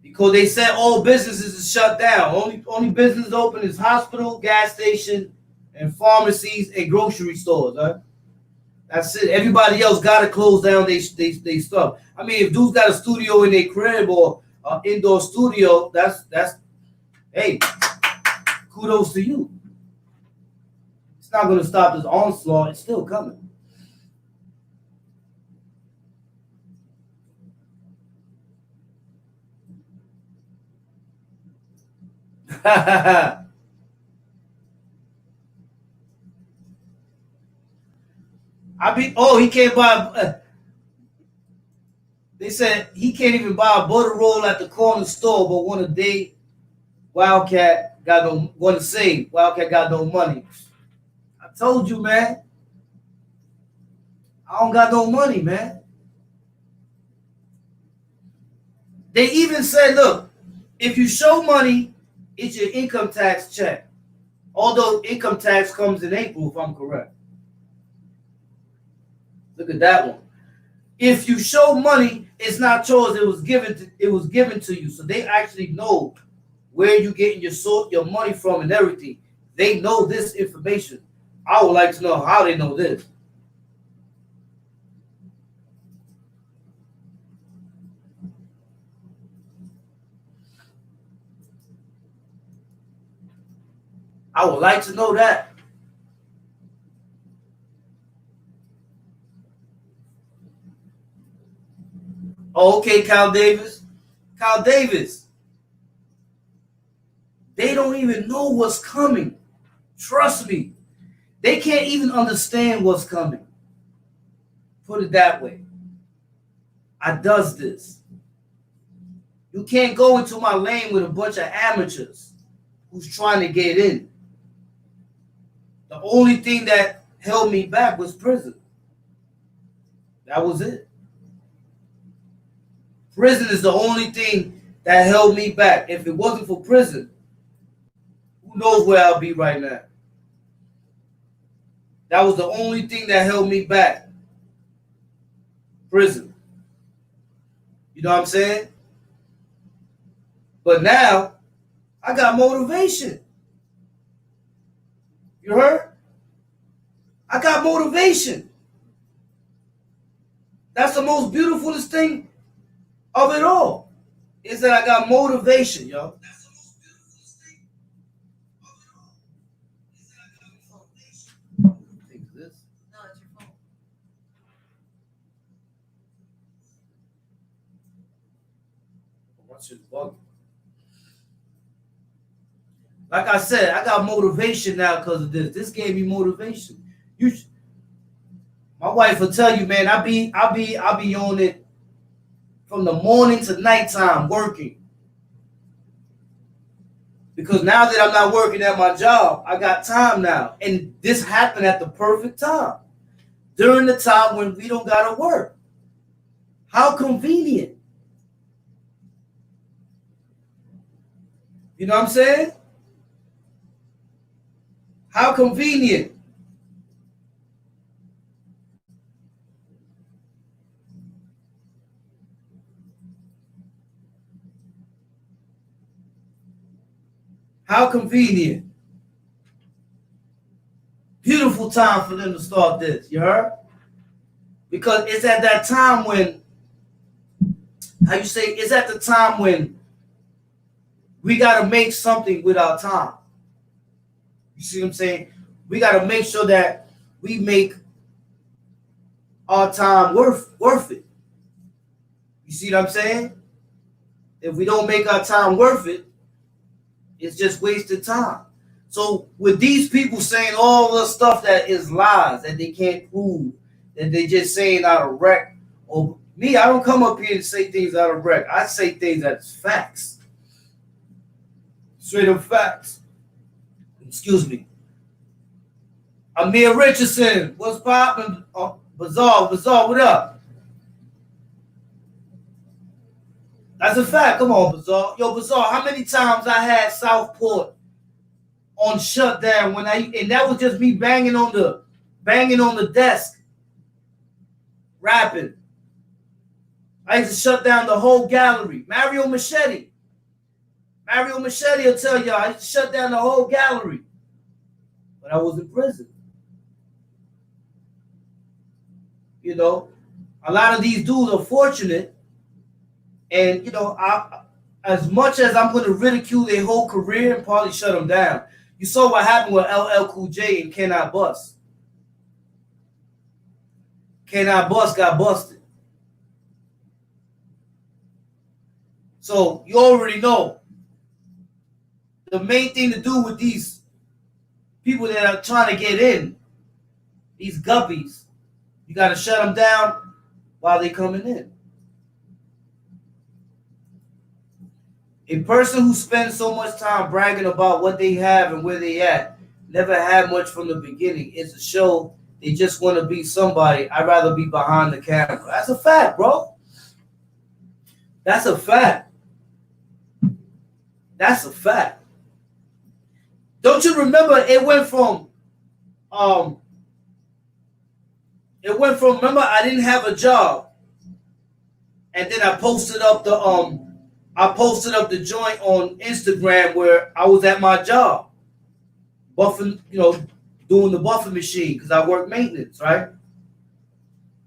Because they said all businesses is shut down. Only business open is hospital, gas station, and pharmacies and grocery stores. Huh? That's it. Everybody else got to close down they stuff. I mean, if dudes got a studio in their crib or indoor studio, that's hey, kudos to you. It's not going to stop this onslaught. It's still coming. He can't buy. They said he can't even buy a butter roll at the corner store, but want to date Wildcat got no want to save. Wildcat got no money. I told you, man. I don't got no money, man. They even said, look, if you show money, it's your income tax check. Although income tax comes in April, if I'm correct. Look at that one. If you show money, it's not yours. It was given to you. So they actually know where you're getting your money from and everything. They know this information. I would like to know how they know this. I would like to know that. Oh, okay, Kyle Davis. Kyle Davis. They don't even know what's coming. Trust me. They can't even understand what's coming. Put it that way. I does this. You can't go into my lane with a bunch of amateurs who's trying to get in. The only thing that held me back was prison. That was it. Prison is the only thing that held me back. If it wasn't for prison, who knows where I'll be right now. That was the only thing that held me back. Prison. You know what I'm saying? But now, I got motivation. You heard? I got motivation. That's the most beautifulest thing of it all. Is that I got motivation, yo. That's the most beautifulest thing of it all. Is that I got motivation. Take this. No, it's your phone. Watch it bug. Like I said, I got motivation now because of this. This gave me motivation. My wife will tell you, man, I be on it from the morning to nighttime working. Because now that I'm not working at my job, I got time now. And this happened at the perfect time. During the time when we don't gotta work. How convenient. You know what I'm saying? How convenient. How convenient. Beautiful time for them to start this, you heard? Because it's at that time when, it's at the time when we got to make something with our time. You see what I'm saying? We got to make sure that we make our time worth it. You see what I'm saying? If we don't make our time worth it, it's just wasted time. So with these people saying all the stuff that is lies, that they can't prove, that they just saying out of rec, or me, I don't come up here to say things out of rec. I say things that's facts. Straight up facts. Excuse me. Amir Richardson, what's poppin'? Oh, Bazaar, what up? That's a fact. Come on, Bazaar. Yo, Bazaar, how many times I had Southport on shutdown and that was just me banging on the desk, rapping. I used to shut down the whole gallery. Mario Machete will tell y'all I used to shut down the whole gallery. But I was in prison. You know, a lot of these dudes are fortunate. And, you know, as much as I'm going to ridicule their whole career and probably shut them down, you saw what happened with LL Cool J and Can I Bust. Can I Bust got busted. So you already know the main thing to do with these people that are trying to get in, these guppies, you got to shut them down while they're coming in. A person who spends so much time bragging about what they have and where they at never had much from the beginning. It's a show. They just want to be somebody. I'd rather be behind the camera. That's a fact, bro. That's a fact. That's a fact. Don't you remember it went from It went from, remember, I didn't have a job, and then I posted up the joint on Instagram where I was at my job, buffing, doing the buffing machine because I work maintenance, right?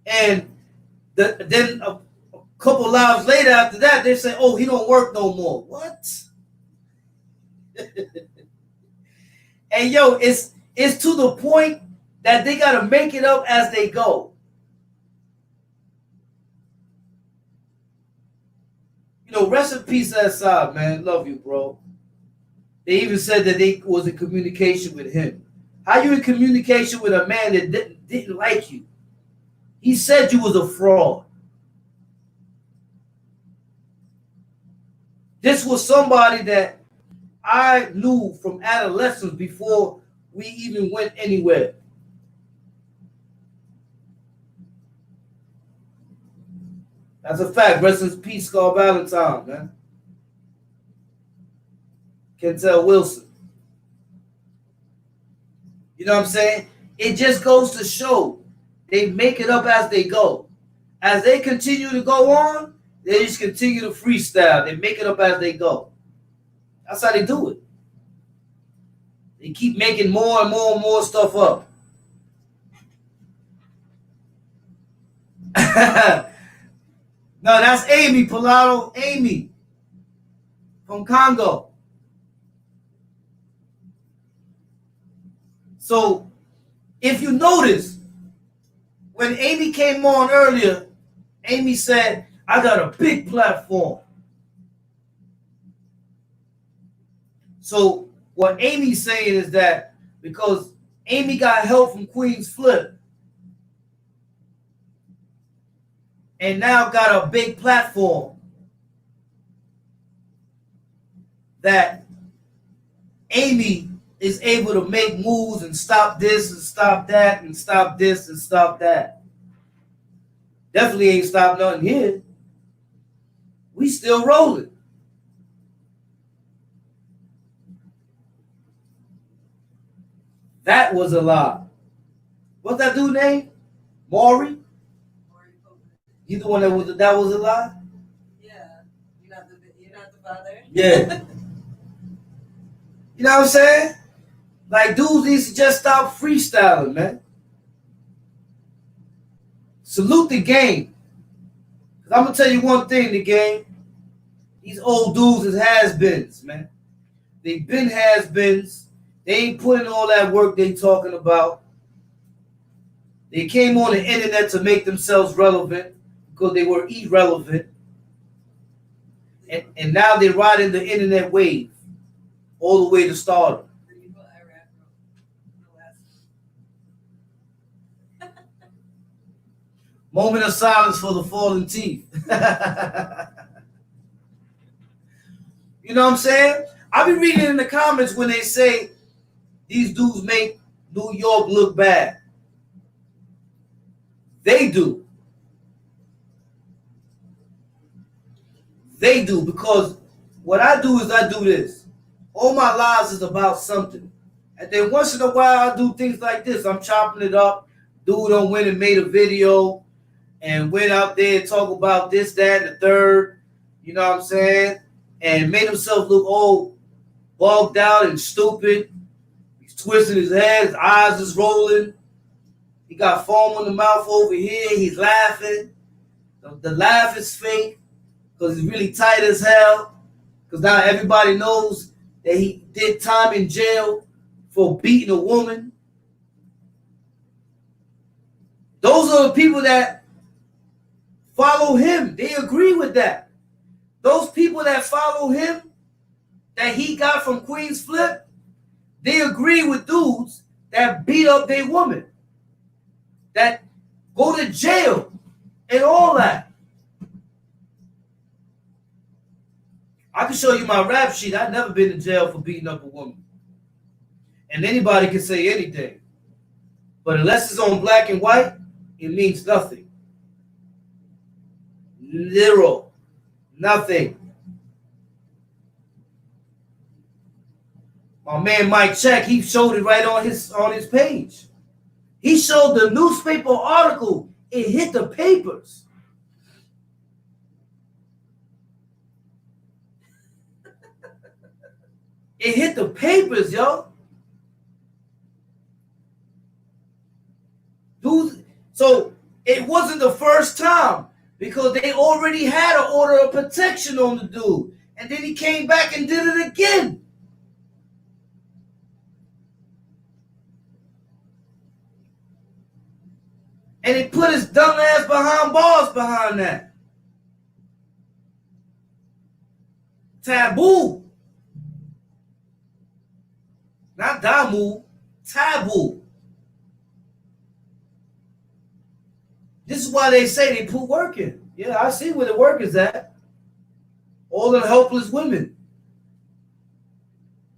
And then a couple lives later after that, they say, "Oh, he don't work no more." What? And yo, it's to the point that they gotta make it up as they go. Rest in peace, Assad, man. Love you, bro. They even said that they was in communication with him. How you in communication with a man that didn't like you? He said you was a fraud. This was somebody that I knew from adolescence before we even went anywhere. That's a fact. Rest in peace, Carl Valentine, man. Kentel Wilson. You know what I'm saying? It just goes to show they make it up as they go. As they continue to go on, they just continue to freestyle. They make it up as they go. That's how they do it. They keep making more and more and more stuff up. No, that's Amy Pilato. Amy from Congo. So, if you notice, when Amy came on earlier, Amy said, "I got a big platform." So, what Amy's saying is that because Amy got help from Queen's Flip, and now got a big platform, that Amy is able to make moves and stop this and stop that and stop this and stop that. Definitely ain't stopped nothing here. We still rolling. That was a lie. What's that dude name? Maury? You the one that was a lie? Yeah. You're not the father? Yeah. You know what I'm saying? Like, dudes need to just stop freestyling, man. Salute the game. Because I'm going to tell you one thing, the game. These old dudes is has-beens, man. They've been has-beens. They ain't putting all that work they talking about. They came on the internet to make themselves relevant because they were irrelevant. And now they're riding the internet wave all the way to stardom. Moment of silence for the fallen teeth. You know what I'm saying? I be reading in the comments when they say these dudes make New York look bad. They do. They do, because what I do is I do this. All my lives is about something. And then once in a while I do things like this. I'm chopping it up. Dude done went and made a video and went out there and talk about this, that, and the third. You know what I'm saying? And made himself look all bugged out and stupid. He's twisting his head. His eyes is rolling. He got foam in the mouth over here. He's laughing. The laugh is fake because he's really tight as hell. Because now everybody knows that he did time in jail for beating a woman. Those are the people that follow him. They agree with that. Those people that follow him, that he got from Queen's Flip, they agree with dudes that beat up their woman, that go to jail and all that. I can show you my rap sheet. I've never been to jail for beating up a woman. And anybody can say anything. But unless it's on black and white, it means nothing. Zero. Nothing. My man Mike Check, he showed it right on his page. He showed the newspaper article. It hit the papers. It hit the papers, yo. Dude, so it wasn't the first time because they already had an order of protection on the dude. And then he came back and did it again. And he put his dumb ass behind bars behind that. Taboo. Not Damu. Taboo. This is why they say they put work in. Yeah, I see where the work is at. All them helpless women.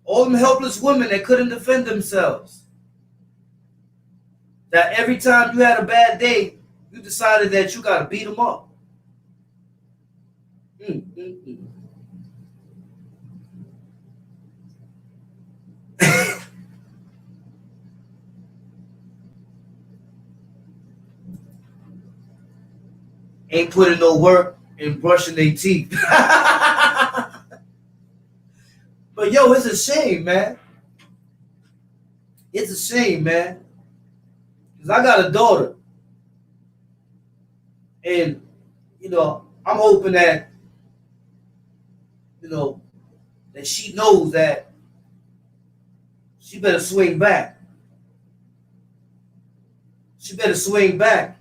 All them helpless women that couldn't defend themselves. That every time you had a bad day, you decided that you got to beat them up. Ain't putting no work in brushing their teeth. But yo, it's a shame, man. It's a shame, man. Because I got a daughter. And, you know, I'm hoping that, you know, that she knows that she better swing back. She better swing back.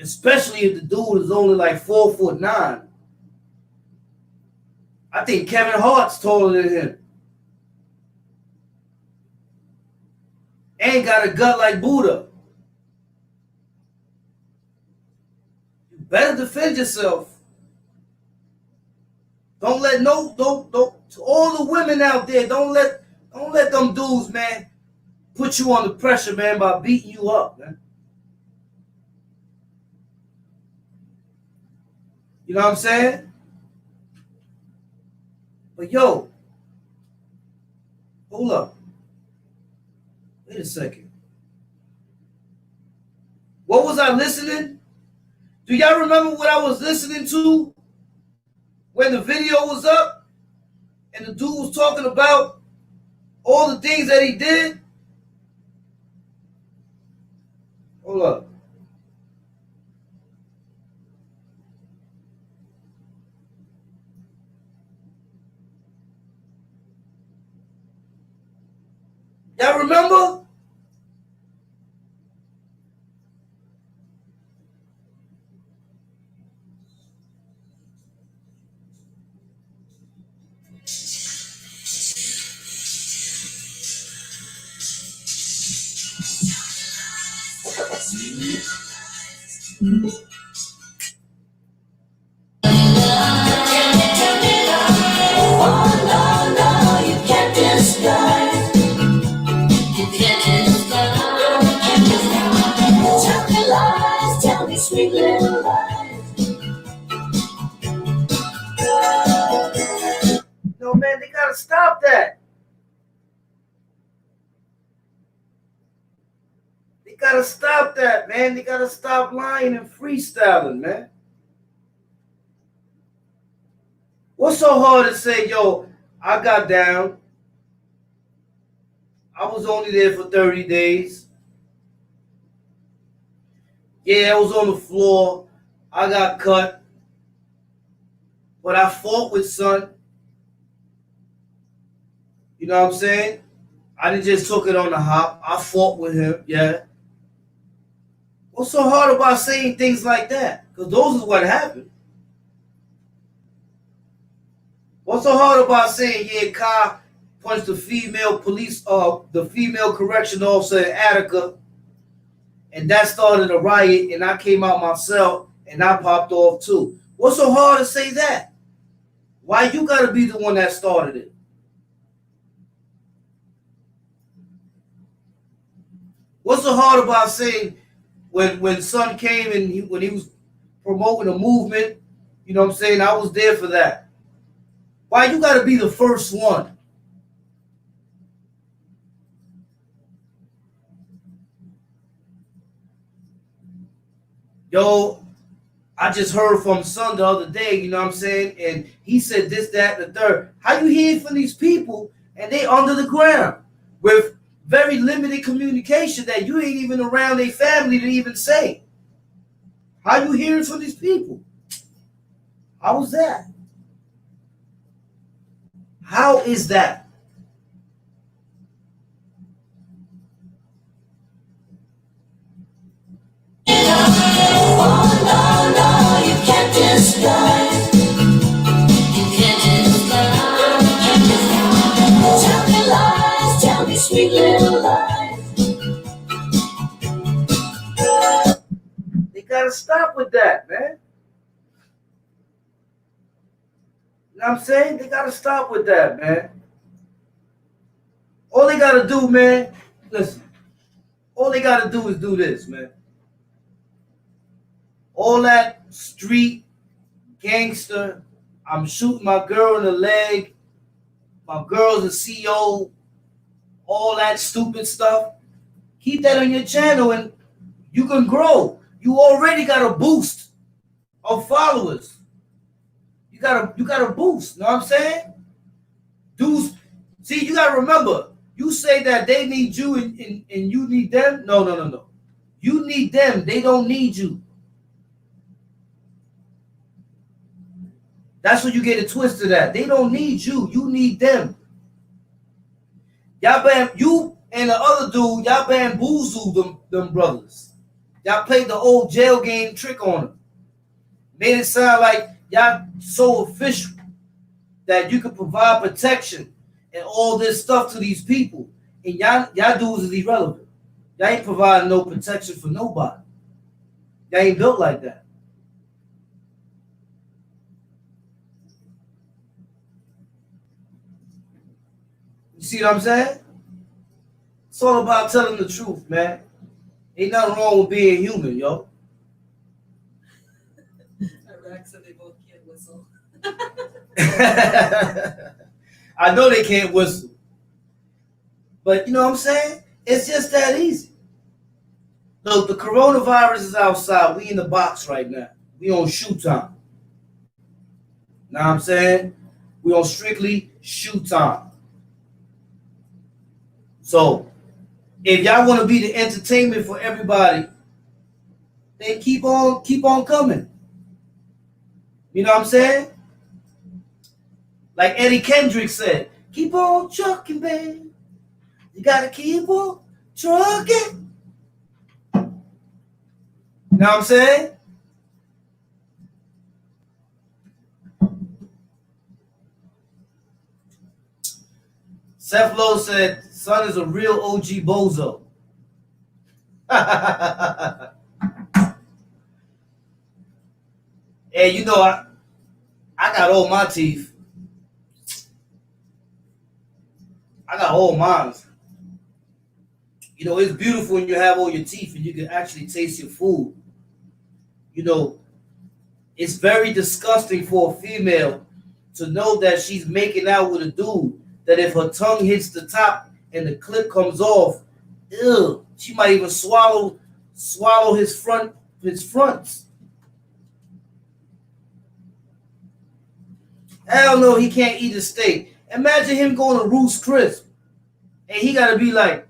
Especially if the dude is only like 4'9". I think Kevin Hart's taller than him. Ain't got a gut like Buddha. You better defend yourself. Don't let to all the women out there, don't let them dudes, man, put you under pressure, man, by beating you up, man. You know what I'm saying? But yo, hold up. Wait a second. What was I listening? Do y'all remember what I was listening to when the video was up and the dude was talking about all the things that he did? Hold up. Y'all remember? Sweet little lies. No, man, they gotta stop that. They gotta stop that, man. They gotta stop lying and freestyling, man. What's so hard to say, yo, I got down. I was only there for 30 days. Yeah, I was on the floor. I got cut. But I fought with son. You know what I'm saying? I didn't just took it on the hop. I fought with him, yeah. What's so hard about saying things like that? Because those is what happened. What's so hard about saying, yeah, Kai punched the female police, the female correction officer in Attica, and that started a riot, and I came out myself, and I popped off too. What's so hard to say that? Why you gotta be the one that started it? What's so hard about saying when son came and when he was promoting a movement, you know what I'm saying, I was there for that. Why you gotta be the first one? Yo, I just heard from son the other day, you know what I'm saying? And he said this, that, and the third. How you hear from these people and they under the ground with very limited communication that you ain't even around their family to even say? How you hearing from these people? How is that? How is that? Oh no, no, you can't disguise. You can't disguise. Tell me lies, tell me sweet little lies. They gotta stop with that, man. You know what I'm saying? They gotta stop with that, man. All they gotta do, man, listen, all they gotta do is do this, man. All that street gangster, I'm shooting my girl in the leg, my girl's a CEO, all that stupid stuff. Keep that on your channel and you can grow. You already got a boost of followers. You got a boost, you know what I'm saying? Dudes, see, you gotta remember, you say that they need you and you need them. No. You need them, they don't need you. That's what you get it twisted at. They don't need you, you need them. You and the other dude, y'all bamboozled them brothers. Y'all played the old jail game trick on them. Made it sound like y'all so official that you could provide protection and all this stuff to these people. And y'all dudes is irrelevant. Y'all ain't providing no protection for nobody. Y'all ain't built like that. You see what I'm saying? It's all about telling the truth, man. Ain't nothing wrong with being human, yo. Iraq said they both can't whistle. I know they can't whistle. But you know what I'm saying? It's just that easy. Look, the coronavirus is outside. We in the box right now. We on shoot time. Know what I'm saying? We on strictly shoot time. So, if y'all want to be the entertainment for everybody, then keep on coming. You know what I'm saying? Like Eddie Kendrick said, keep on trucking, baby. You gotta keep on trucking. You know what I'm saying? Seth Lowe said, son is a real OG bozo. And you know, I got all my teeth. I got all mine. You know, it's beautiful when you have all your teeth and you can actually taste your food. You know, it's very disgusting for a female to know that she's making out with a dude, that if her tongue hits the top and the clip comes off, ew, she might even swallow his fronts. Hell no, he can't eat a steak. Imagine him going to Ruth's Chris and he gotta be like,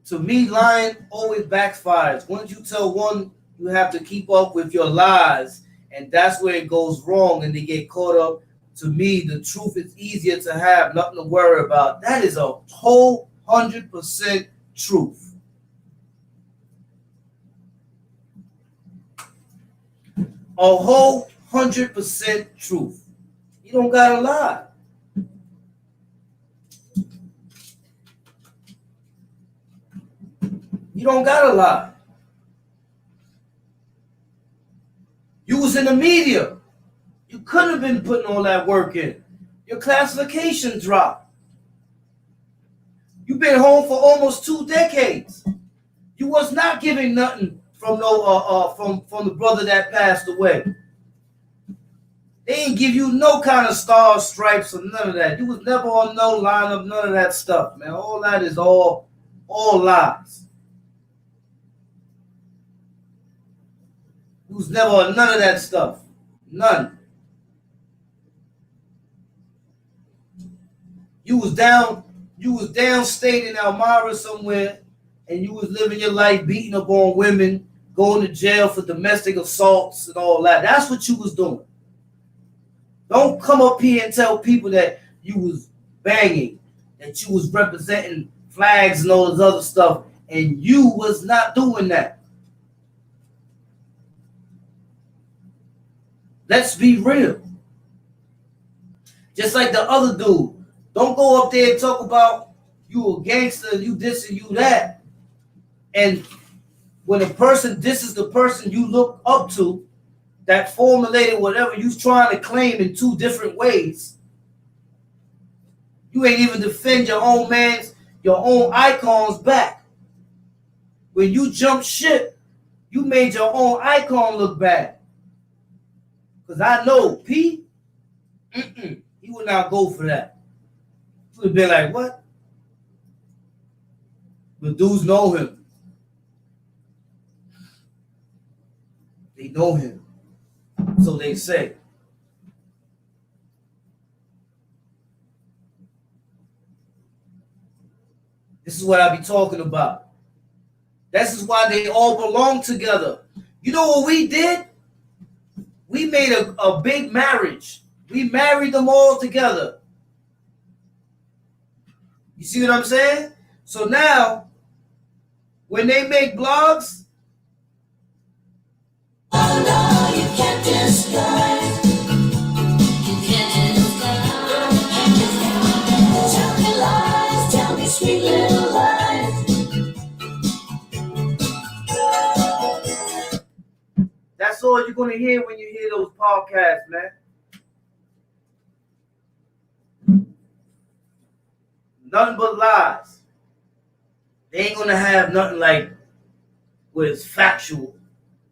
to me, lying always backfires. Once you tell one, you have to keep up with your lies, and that's where it goes wrong and they get caught up. To me, the truth is easier to have, nothing to worry about. That is a whole 100% truth. A whole 100% truth. You don't gotta lie. You don't gotta lie. You was in the media. You couldn't have been putting all that work in. Your classification dropped. You've been home for almost 2 decades. You was not giving nothing from the brother that passed away. They ain't give you no kind of stars, stripes, or none of that. You was never on no lineup, none of that stuff, man. All that is all lies. You was never on none of that stuff. None. You was downstate in Elmira somewhere, and you was living your life beating up on women, going to jail for domestic assaults and all that. That's what you was doing. Don't come up here and tell people that you was banging, that you was representing flags and all this other stuff, and you was not doing that. Let's be real. Just like the other dude. Don't go up there and talk about you a gangster, you this and you that. And when a person disses the person you look up to, that formulated whatever you trying to claim in two different ways, you ain't even defend your own icons back. When you jump ship, you made your own icon look bad. Because I know P, he would not go for that. He would have been like, what? But dudes know him. They know him. So they say. This is what I be talking about. This is why they all belong together. You know what we did? We made a big marriage. We married them all together. You see what I'm saying? So now, when they make blogs, oh no, you can't disguise. You can't disguise. Tell me lies, tell me sweet little lies. that's all you're going to hear when you hear those podcasts, man. Nothing but lies. They ain't going to have nothing like where it's factual.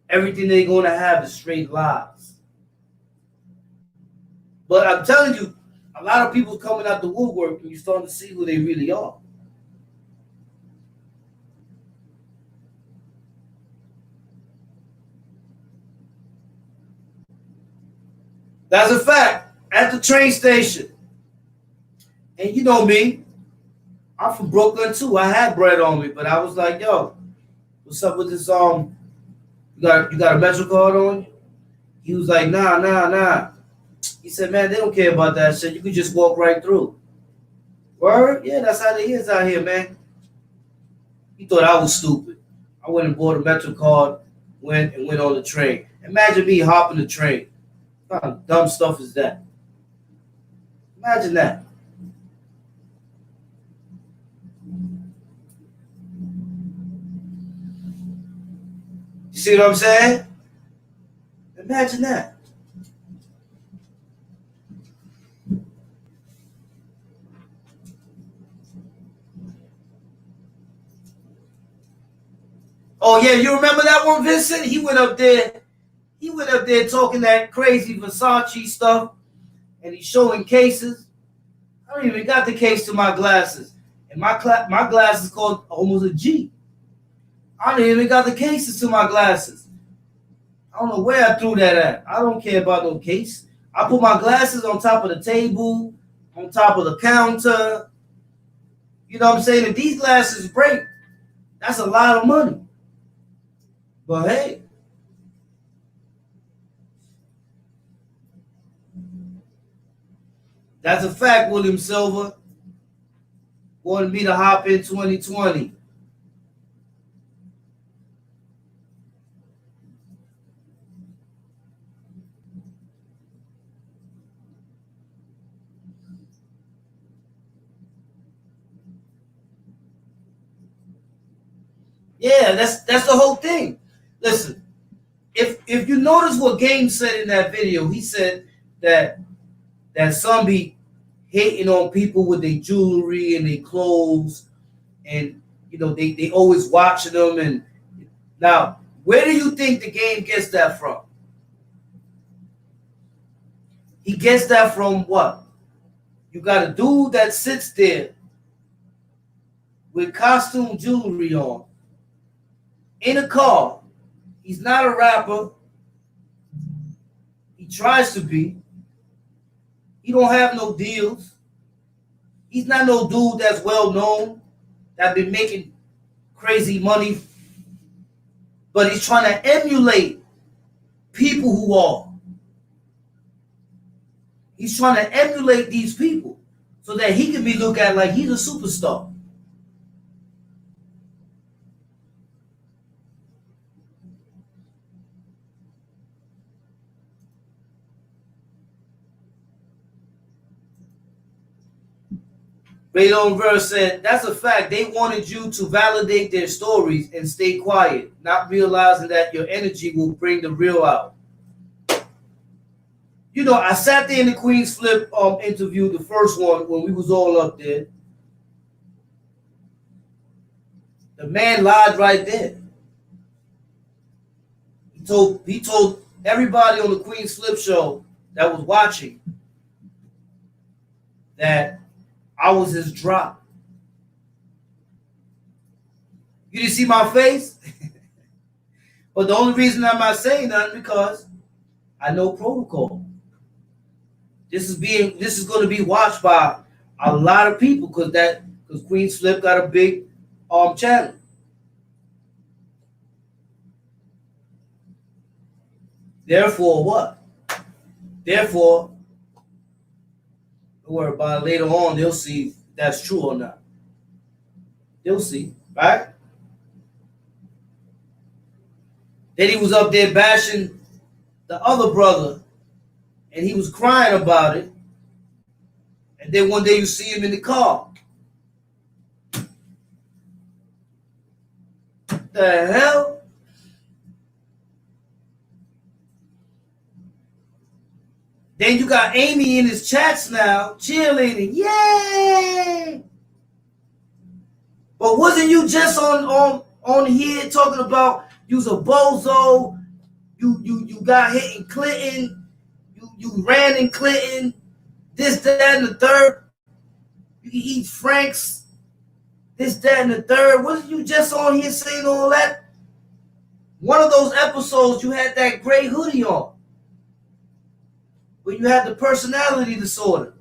Everything they're going to have is straight lies. But I'm telling you, a lot of people coming out the woodwork and you're starting to see who they really are. That's a fact. At the train station. And you know me. I'm from Brooklyn too. I had bread on me, but I was like, yo, what's up with this? You got a Metro card on you? He was like, nah. He said, man, they don't care about that shit. You can just walk right through. Word? Yeah, that's how they is out here, man. He thought I was stupid. I went and bought a Metro card, went on the train. Imagine me hopping the train. What kind of dumb stuff is that? Imagine that. You see what I'm saying? Imagine that. Oh yeah, you remember that one, Vincent? He went up there talking that crazy Versace stuff, and he's showing cases. I don't even got the case to my glasses, and my glasses cost almost a G. I don't even got the cases to my glasses. I don't know where I threw that at. I don't care about no case. I put my glasses on top of the table, on top of the counter. You know what I'm saying? If these glasses break, that's a lot of money. But hey, that's a fact, William Silver. Wanted me to hop in 2020. Yeah, that's the whole thing. Listen, if you notice what Game said in that video, he said that some be hating on people with their jewelry and their clothes, and you know they always watching them. And now Where do you think the game gets that from? He gets that from what? You got a dude that sits there with costume jewelry on in a car. He's not a rapper. He tries to be. He don't have no deals. He's not no dude that's well known, that been making crazy money. But he's trying to emulate people who are. He's trying to emulate these people so that he can be looked at like he's a superstar. Radon Verse said, that's a fact. They wanted you to validate their stories and stay quiet, not realizing that your energy will bring the real out. You know, I sat there in the Queen's Flip interview, the first one, when we was all up there. The man lied right there. He told everybody on the Queen's Flip show that was watching that I was his drop. You didn't see my face? But the only reason I'm not saying nothing because I know protocol. This is going to be watched by a lot of people because Queen's Flip got a big channel. Therefore, what? Therefore, don't worry about it. Later on, they'll see if that's true or not. They'll see, right? Then he was up there bashing the other brother, and he was crying about it. And then one day you see him in the car. The hell? Then you got Amy in his chats now, cheerleading. Yay! But wasn't you just on here talking about you's a bozo, you got hit in Clinton, you ran in Clinton, this, that, and the third. You can eat Franks, this, that, and the third. Wasn't you just on here saying all that? One of those episodes you had that gray hoodie on. When you had the personality disorder.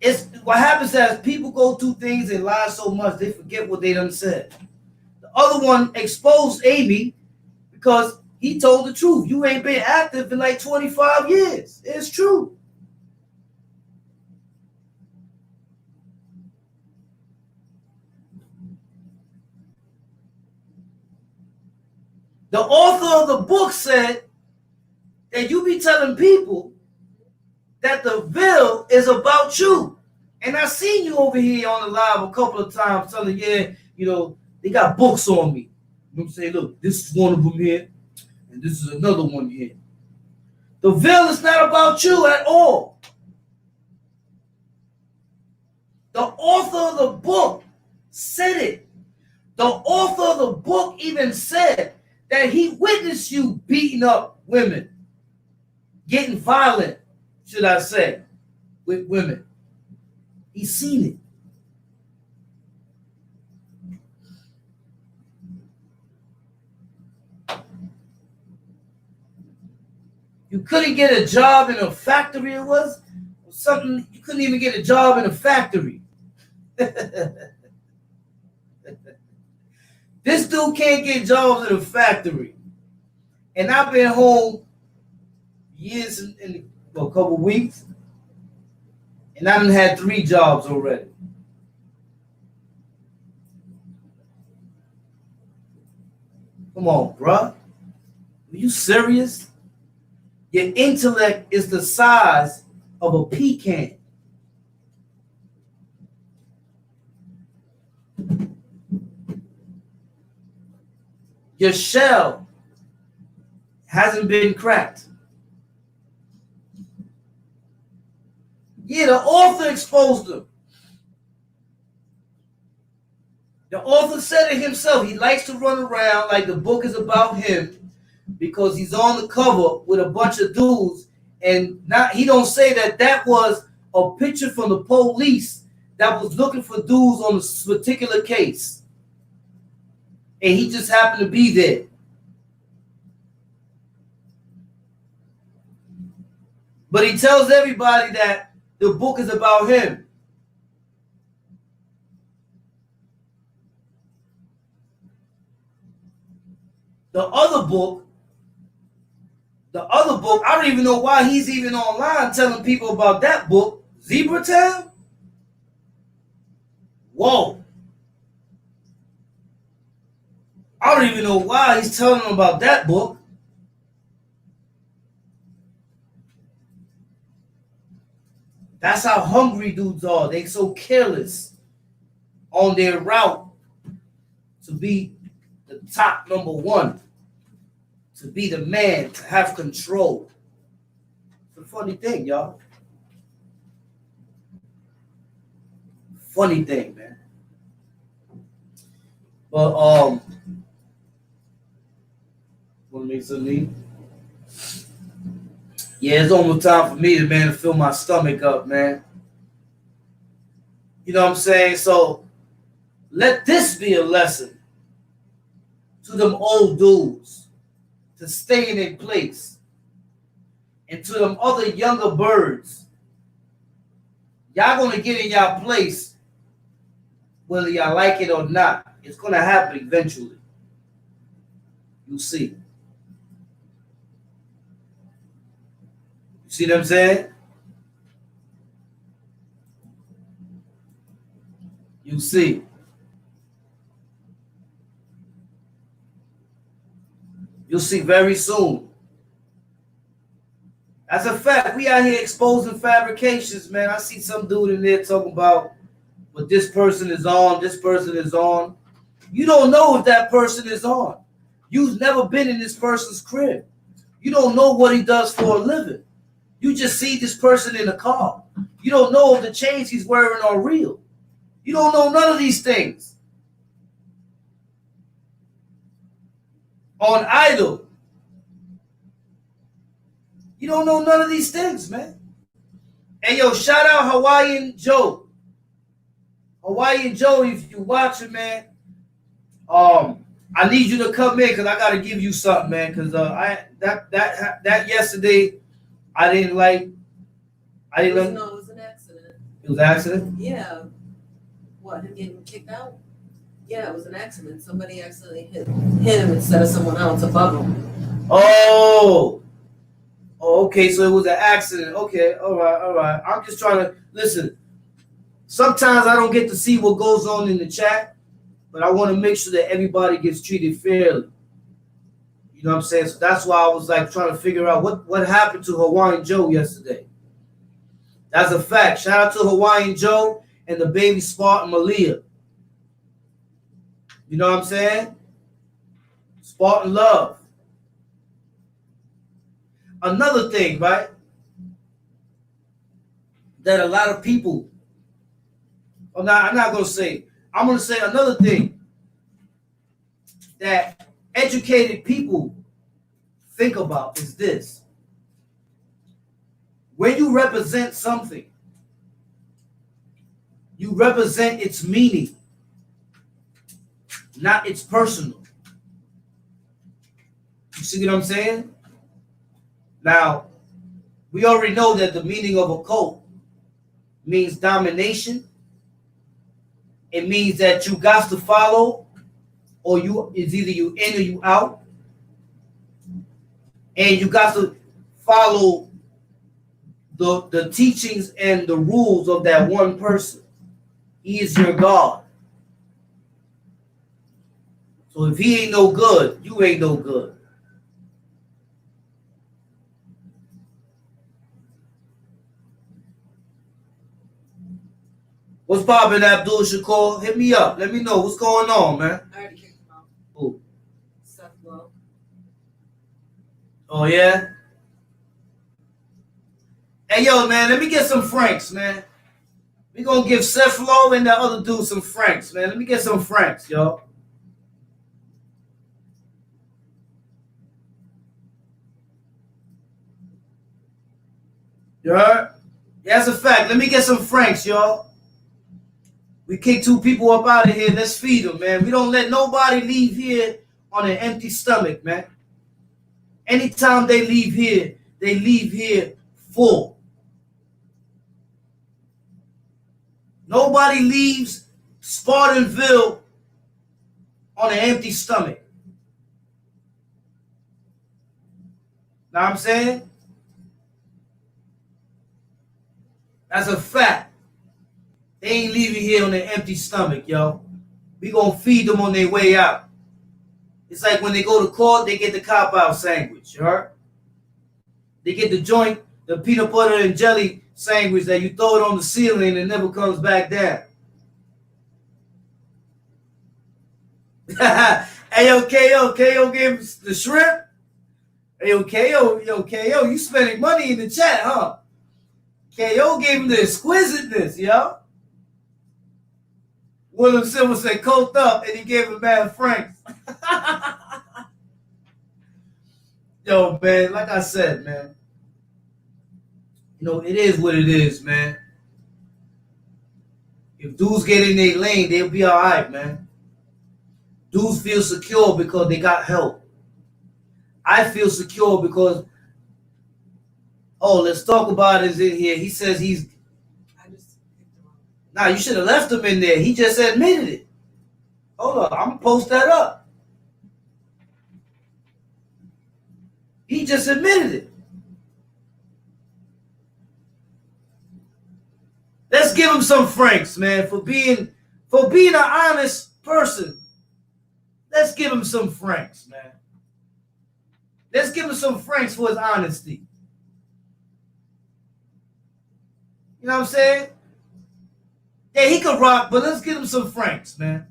It's what happens as people go through things and lie so much they forget what they done said. The other one exposed Amy because he told the truth. You ain't been active in like 25 years. It's true. The author of the book said that you be telling people that the Ville is about you. And I seen you over here on the live a couple of times telling, yeah, you know, they got books on me. You know what I'm saying? Look, this is one of them here, and this is another one here. The Ville is not about you at all. The author of the book said it. The author of the book even said that he witnessed you beating up women, getting violent, should I say, with women. He's seen it. You couldn't get a job in a factory, it was? Or something, you couldn't even get a job in a factory. This dude can't get jobs in a factory. And I've been home years in a couple weeks. And I done had 3 jobs already. Come on, bruh. Are you serious? Your intellect is the size of a pecan. Your shell hasn't been cracked. Yeah, the author exposed them. The author said it himself. He likes to run around like the book is about him because he's on the cover with a bunch of dudes, and not he don't say that was a picture from the police that was looking for dudes on this particular case, and he just happened to be there. But he tells everybody that the book is about him. The other book, I don't even know why he's even online telling people about that book, Zebra Town. Whoa. I don't even know why he's telling them about that book. That's how hungry dudes are. They so careless on their route to be the top number one, to be the man, to have control. It's a funny thing, y'all. Funny thing, man. But want to make something? Yeah, it's almost time for me to fill my stomach up, man. You know what I'm saying? So let this be a lesson to them old dudes to stay in their place, and to them other younger birds. Y'all gonna get in y'all place whether y'all like it or not. It's gonna happen eventually. You'll see. You see what I'm saying? You see. You'll see very soon. That's a fact. We out here exposing fabrications, man. I see some dude in there talking about what this person is on, this person is on. You don't know if that person is on. You've never been in this person's crib. You don't know what he does for a living. You just see this person in a car. You don't know if the chains he's wearing are real. You don't know none of these things. On Idol. You don't know none of these things, man. Hey, yo, shout out Hawaiian Joe. Hawaiian Joe, if you're watching, man, I need you to come in because I got to give you something, man, because that yesterday, I didn't like. No, it was an accident. It was an accident? Yeah. What, him getting kicked out? Yeah, it was an accident. Somebody accidentally hit him instead of someone else above him. Oh, okay, so it was an accident. Okay, all right. I'm just trying to, listen, sometimes I don't get to see what goes on in the chat, but I want to make sure that everybody gets treated fairly. You know what I'm saying? So that's why I was like trying to figure out what happened to Hawaiian Joe yesterday. That's a fact. Shout out to Hawaiian Joe and the baby Spartan Malia. You know what I'm saying? Spartan love. Another thing, right? That a lot of people, I'm not going to say, I'm going to say another thing that educated people think about is this. When you represent something, you represent its meaning, not its personal. You see what I'm saying? Now, we already know that the meaning of a cult means domination. It means that you got to follow, or it's either you in or you out. And you got to follow the teachings and the rules of that one person. He is your God. So if he ain't no good, you ain't no good. What's poppin', Abdul Shakur? Hit me up. Let me know what's going on, man. I already kicked him out. Who? Seth Lowe. Oh, yeah? Hey, yo, man, let me get some Franks, man. We gonna give Seth Lowe and that other dude some francs, man. Let me get some francs, yo. You heard? Yeah, that's a fact. Let me get some francs, y'all. We kick 2 people up out of here. Let's feed them, man. We don't let nobody leave here on an empty stomach, man. Anytime they leave here full. Nobody leaves Spartanville on an empty stomach. Know what I'm saying? That's a fact. They ain't leaving here on an empty stomach, yo. We gonna feed them on their way out. It's like when they go to court, they get the cop-out sandwich, you heard? They get the joint, the peanut butter and jelly sandwich that you throw it on the ceiling and it never comes back down. Hey, yo, KO gave us the shrimp. Hey, yo, KO, you spending money in the chat, huh? KO gave him the exquisiteness, yo. William Silver said, "Colt up," and he gave him man francs. Yo, man, like I said, man, you know, it is what it is, man. If dudes get in their lane, they'll be all right, man. Dudes feel secure because they got help. I feel secure because, let's talk about it in here. He says he's... Nah, you should have left him in there. He just admitted it. Hold on, I'm going to post that up. He just admitted it. Let's give him some francs, man, for being an honest person. Let's give him some francs, man. Let's give him some francs for his honesty. You know what I'm saying? Yeah, he could rock, but let's give him some francs, man.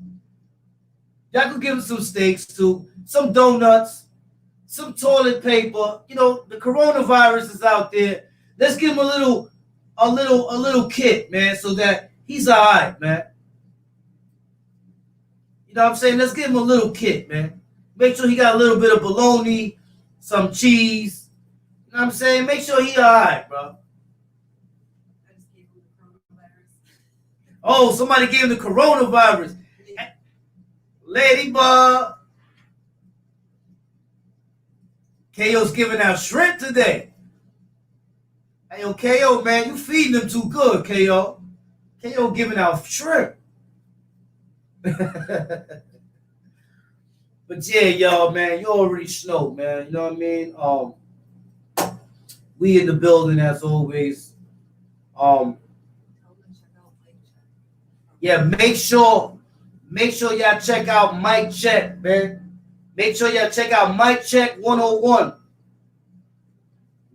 Y'all could give him some steaks too, some donuts, some toilet paper. You know, the coronavirus is out there. Let's give him a little kit, man, so that he's all right, man. You know what I'm saying? Let's give him a little kit, man. Make sure he got a little bit of bologna, some cheese. You know what I'm saying? Make sure he all right, bro. I just gave him the coronavirus. Oh, somebody gave him the coronavirus. Ladybug. KO's giving out shrimp today. Hey, yo, KO, man, you feeding them too good, KO. KO giving out shrimp. But yeah, y'all, man, you already know, man. You know what I mean? We in the building as always. Yeah, make sure y'all check out Mike Check, man. Make sure y'all check out Mike Check 101.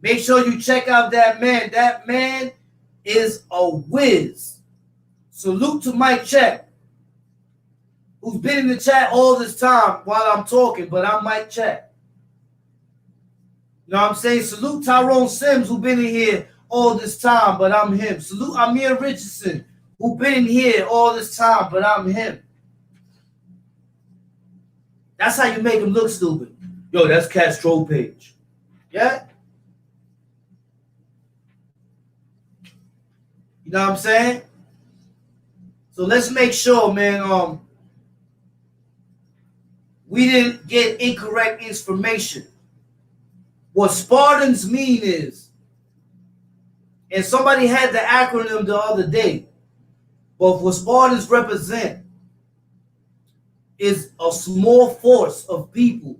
Make sure you check out that man. That man is a whiz. Salute to Mike Check, who's been in the chat all this time while I'm talking, but I'm Mike Check. You know what I'm saying? Salute Tyrone Sims, who's been in here all this time, but I'm him. Salute Amir Richardson, who's been in here all this time, but I'm him. That's how you make him look stupid. Yo, that's Castro Page. Yeah? You know what I'm saying? So let's make sure, man, we didn't get incorrect information. What Spartans mean is, and somebody had the acronym the other day, but what Spartans represent is a small force of people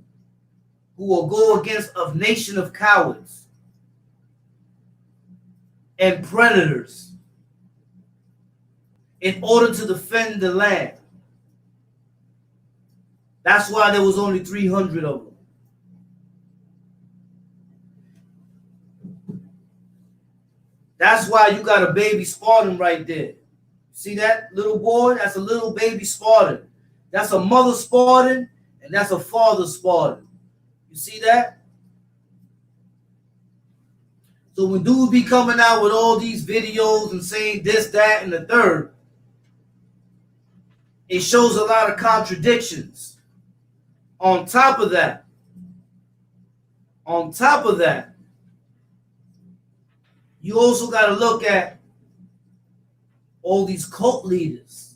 who will go against a nation of cowards and predators in order to defend the land. That's why there was only 300 of them. That's why you got a baby Spartan right there. See that little boy? That's a little baby Spartan. That's a mother Spartan, and that's a father Spartan. You see that? So when dudes be coming out with all these videos and saying this, that, and the third, it shows a lot of contradictions. On top of that, you also got to look at all these cult leaders.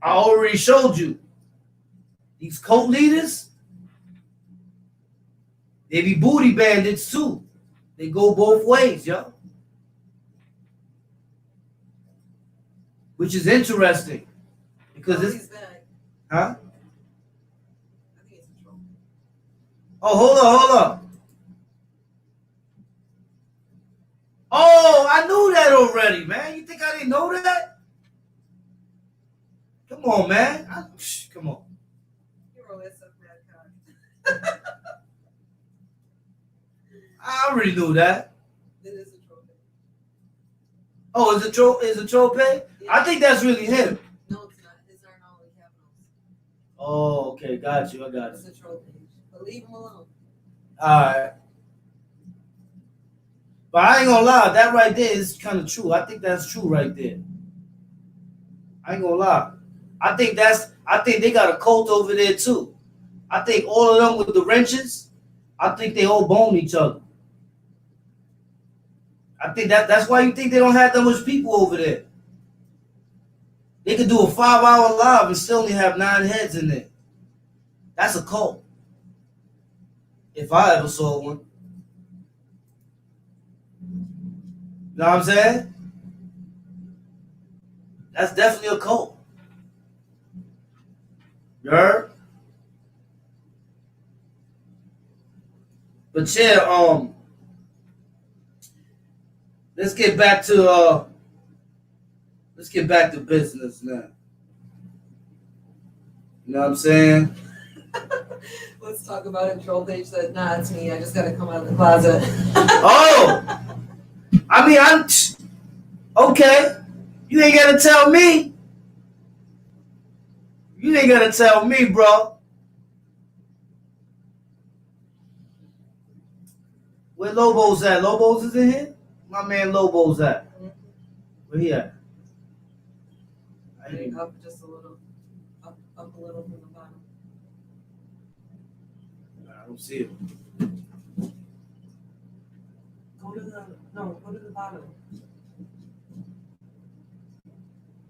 I already showed you. These cult leaders, they be booty bandits too. They go both ways, yo. Which is interesting. Because He's it's... back. Huh? I think it's a troll. Oh, hold on. Oh, I knew that already, man. You think I didn't know that? Come on, man. Come on. You're always so mad, God. I already knew that. It is a troll. Oh, is it troll pay? Yeah. I think that's really him. No, it's not. His are not only capitals. Oh, okay. Got you. I got It's it. a troll page. But leave him alone. All right. But I ain't gonna lie. That right there is kind of true. I think that's true right there. I ain't gonna lie. I think they got a cult over there too. I think all of them with the wrenches, I think they all bone each other. I think that's why you think they don't have that much people over there. They could do a 5-hour live and still only have 9 heads in there. That's a cult. If I ever saw one. You know what I'm saying? That's definitely a cult. You heard? But yeah, let's get back to business now. You know what I'm saying? Let's talk about it. Troll page said, nah, it's me. I just gotta come out of the closet. Oh! I mean, okay. You ain't gotta tell me. You ain't gotta tell me, bro. Where Lobo's at? Lobo's is in here? My man Lobo's at. Where he at? I ain't even... Up just a little. Up a little from the bottom. I don't see him. Go to the bottom.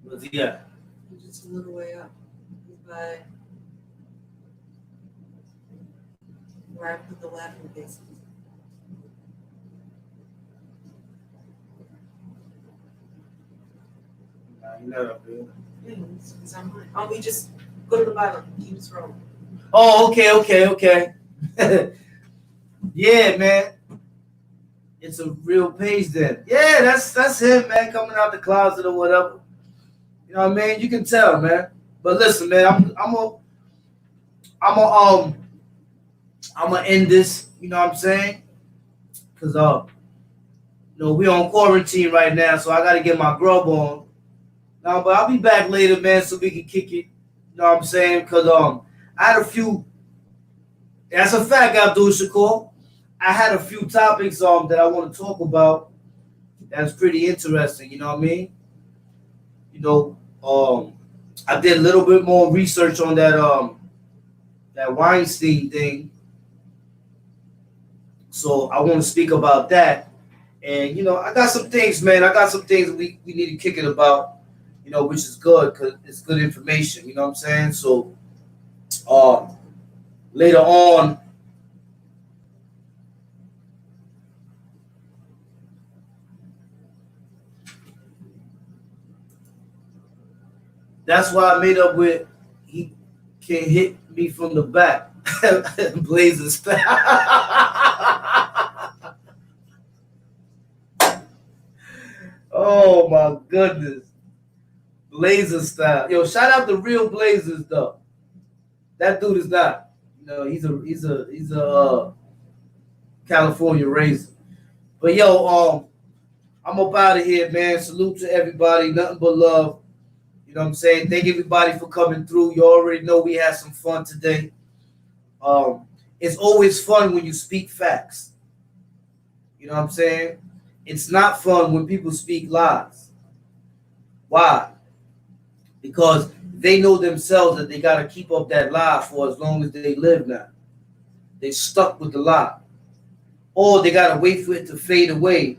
Where's he at? He's just a little way up. He's by where I put the laughing faces. Nah, he's not up there. Yeah, he's on mine. Oh, we just go to the bottom. Keep scrolling. Oh, okay. Yeah, man. It's a real page then. Yeah, that's him, man, coming out the closet or whatever. You know what I mean? You can tell, man. But listen, man, I'm gonna end this. You know what I'm saying? Cause we on quarantine right now, so I gotta get my grub on. No, but I'll be back later, man, so we can kick it. You know what I'm saying? Cause I had a few. That's a fact, Abdul Shakur. I had a few topics that I want to talk about. That's pretty interesting. You know what I mean? I did a little bit more research on that Weinstein thing. So I want to speak about that. And I got some things, man. I got some things we need to kick it about. Which is good because it's good information. You know what I'm saying? So later on. That's why I made up with he can hit me from the back. Blazer style. Oh my goodness. Blazer style. Yo, shout out to Real Blazers though. That dude is not. He's a California raisin. But yo, I'm up out of here, man. Salute to everybody. Nothing but love. You know what I'm saying? Thank everybody for coming through. You already know we had some fun today. It's always fun when you speak facts. You know what I'm saying? It's not fun when people speak lies. Why? Because they know themselves that they got to keep up that lie for as long as they live now. They stuck with the lie. Or they got to wait for it to fade away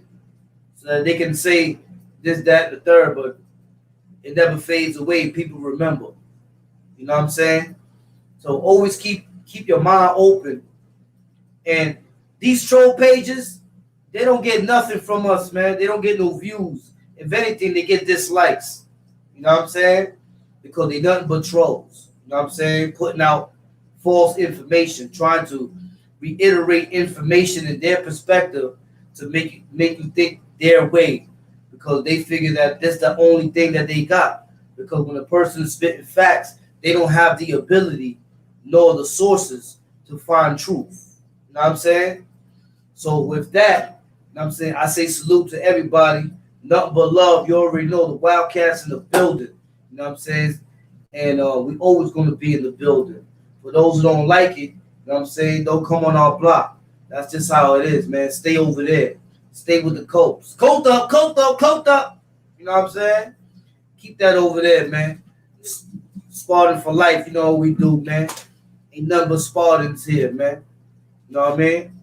so that they can say this, that, and the third, but it never fades away. People remember. You know what I'm saying? So always keep your mind open. And these troll pages, they don't get nothing from us, man. They don't get no views. If anything, they get dislikes. You know what I'm saying? Because they nothing but trolls. You know what I'm saying? Putting out false information, trying to reiterate information in their perspective to make you think their way, because they figure that that's the only thing that they got. Because when a person is spitting facts, they don't have the ability nor the sources to find truth. You know what I'm saying? So with that, you know what I'm saying, I say salute to everybody. Nothing but love. You already know the Wildcats in the building. You know what I'm saying? And we always going to be in the building. For those who don't like it, you know what I'm saying, don't come on our block. That's just how it is, man. Stay over there. Stay with the Colts. Colt up, Colt up, Colt up. You know what I'm saying? Keep that over there, man. Spartan for life, you know what we do, man. Ain't nothing but Spartans here, man. You know what I mean?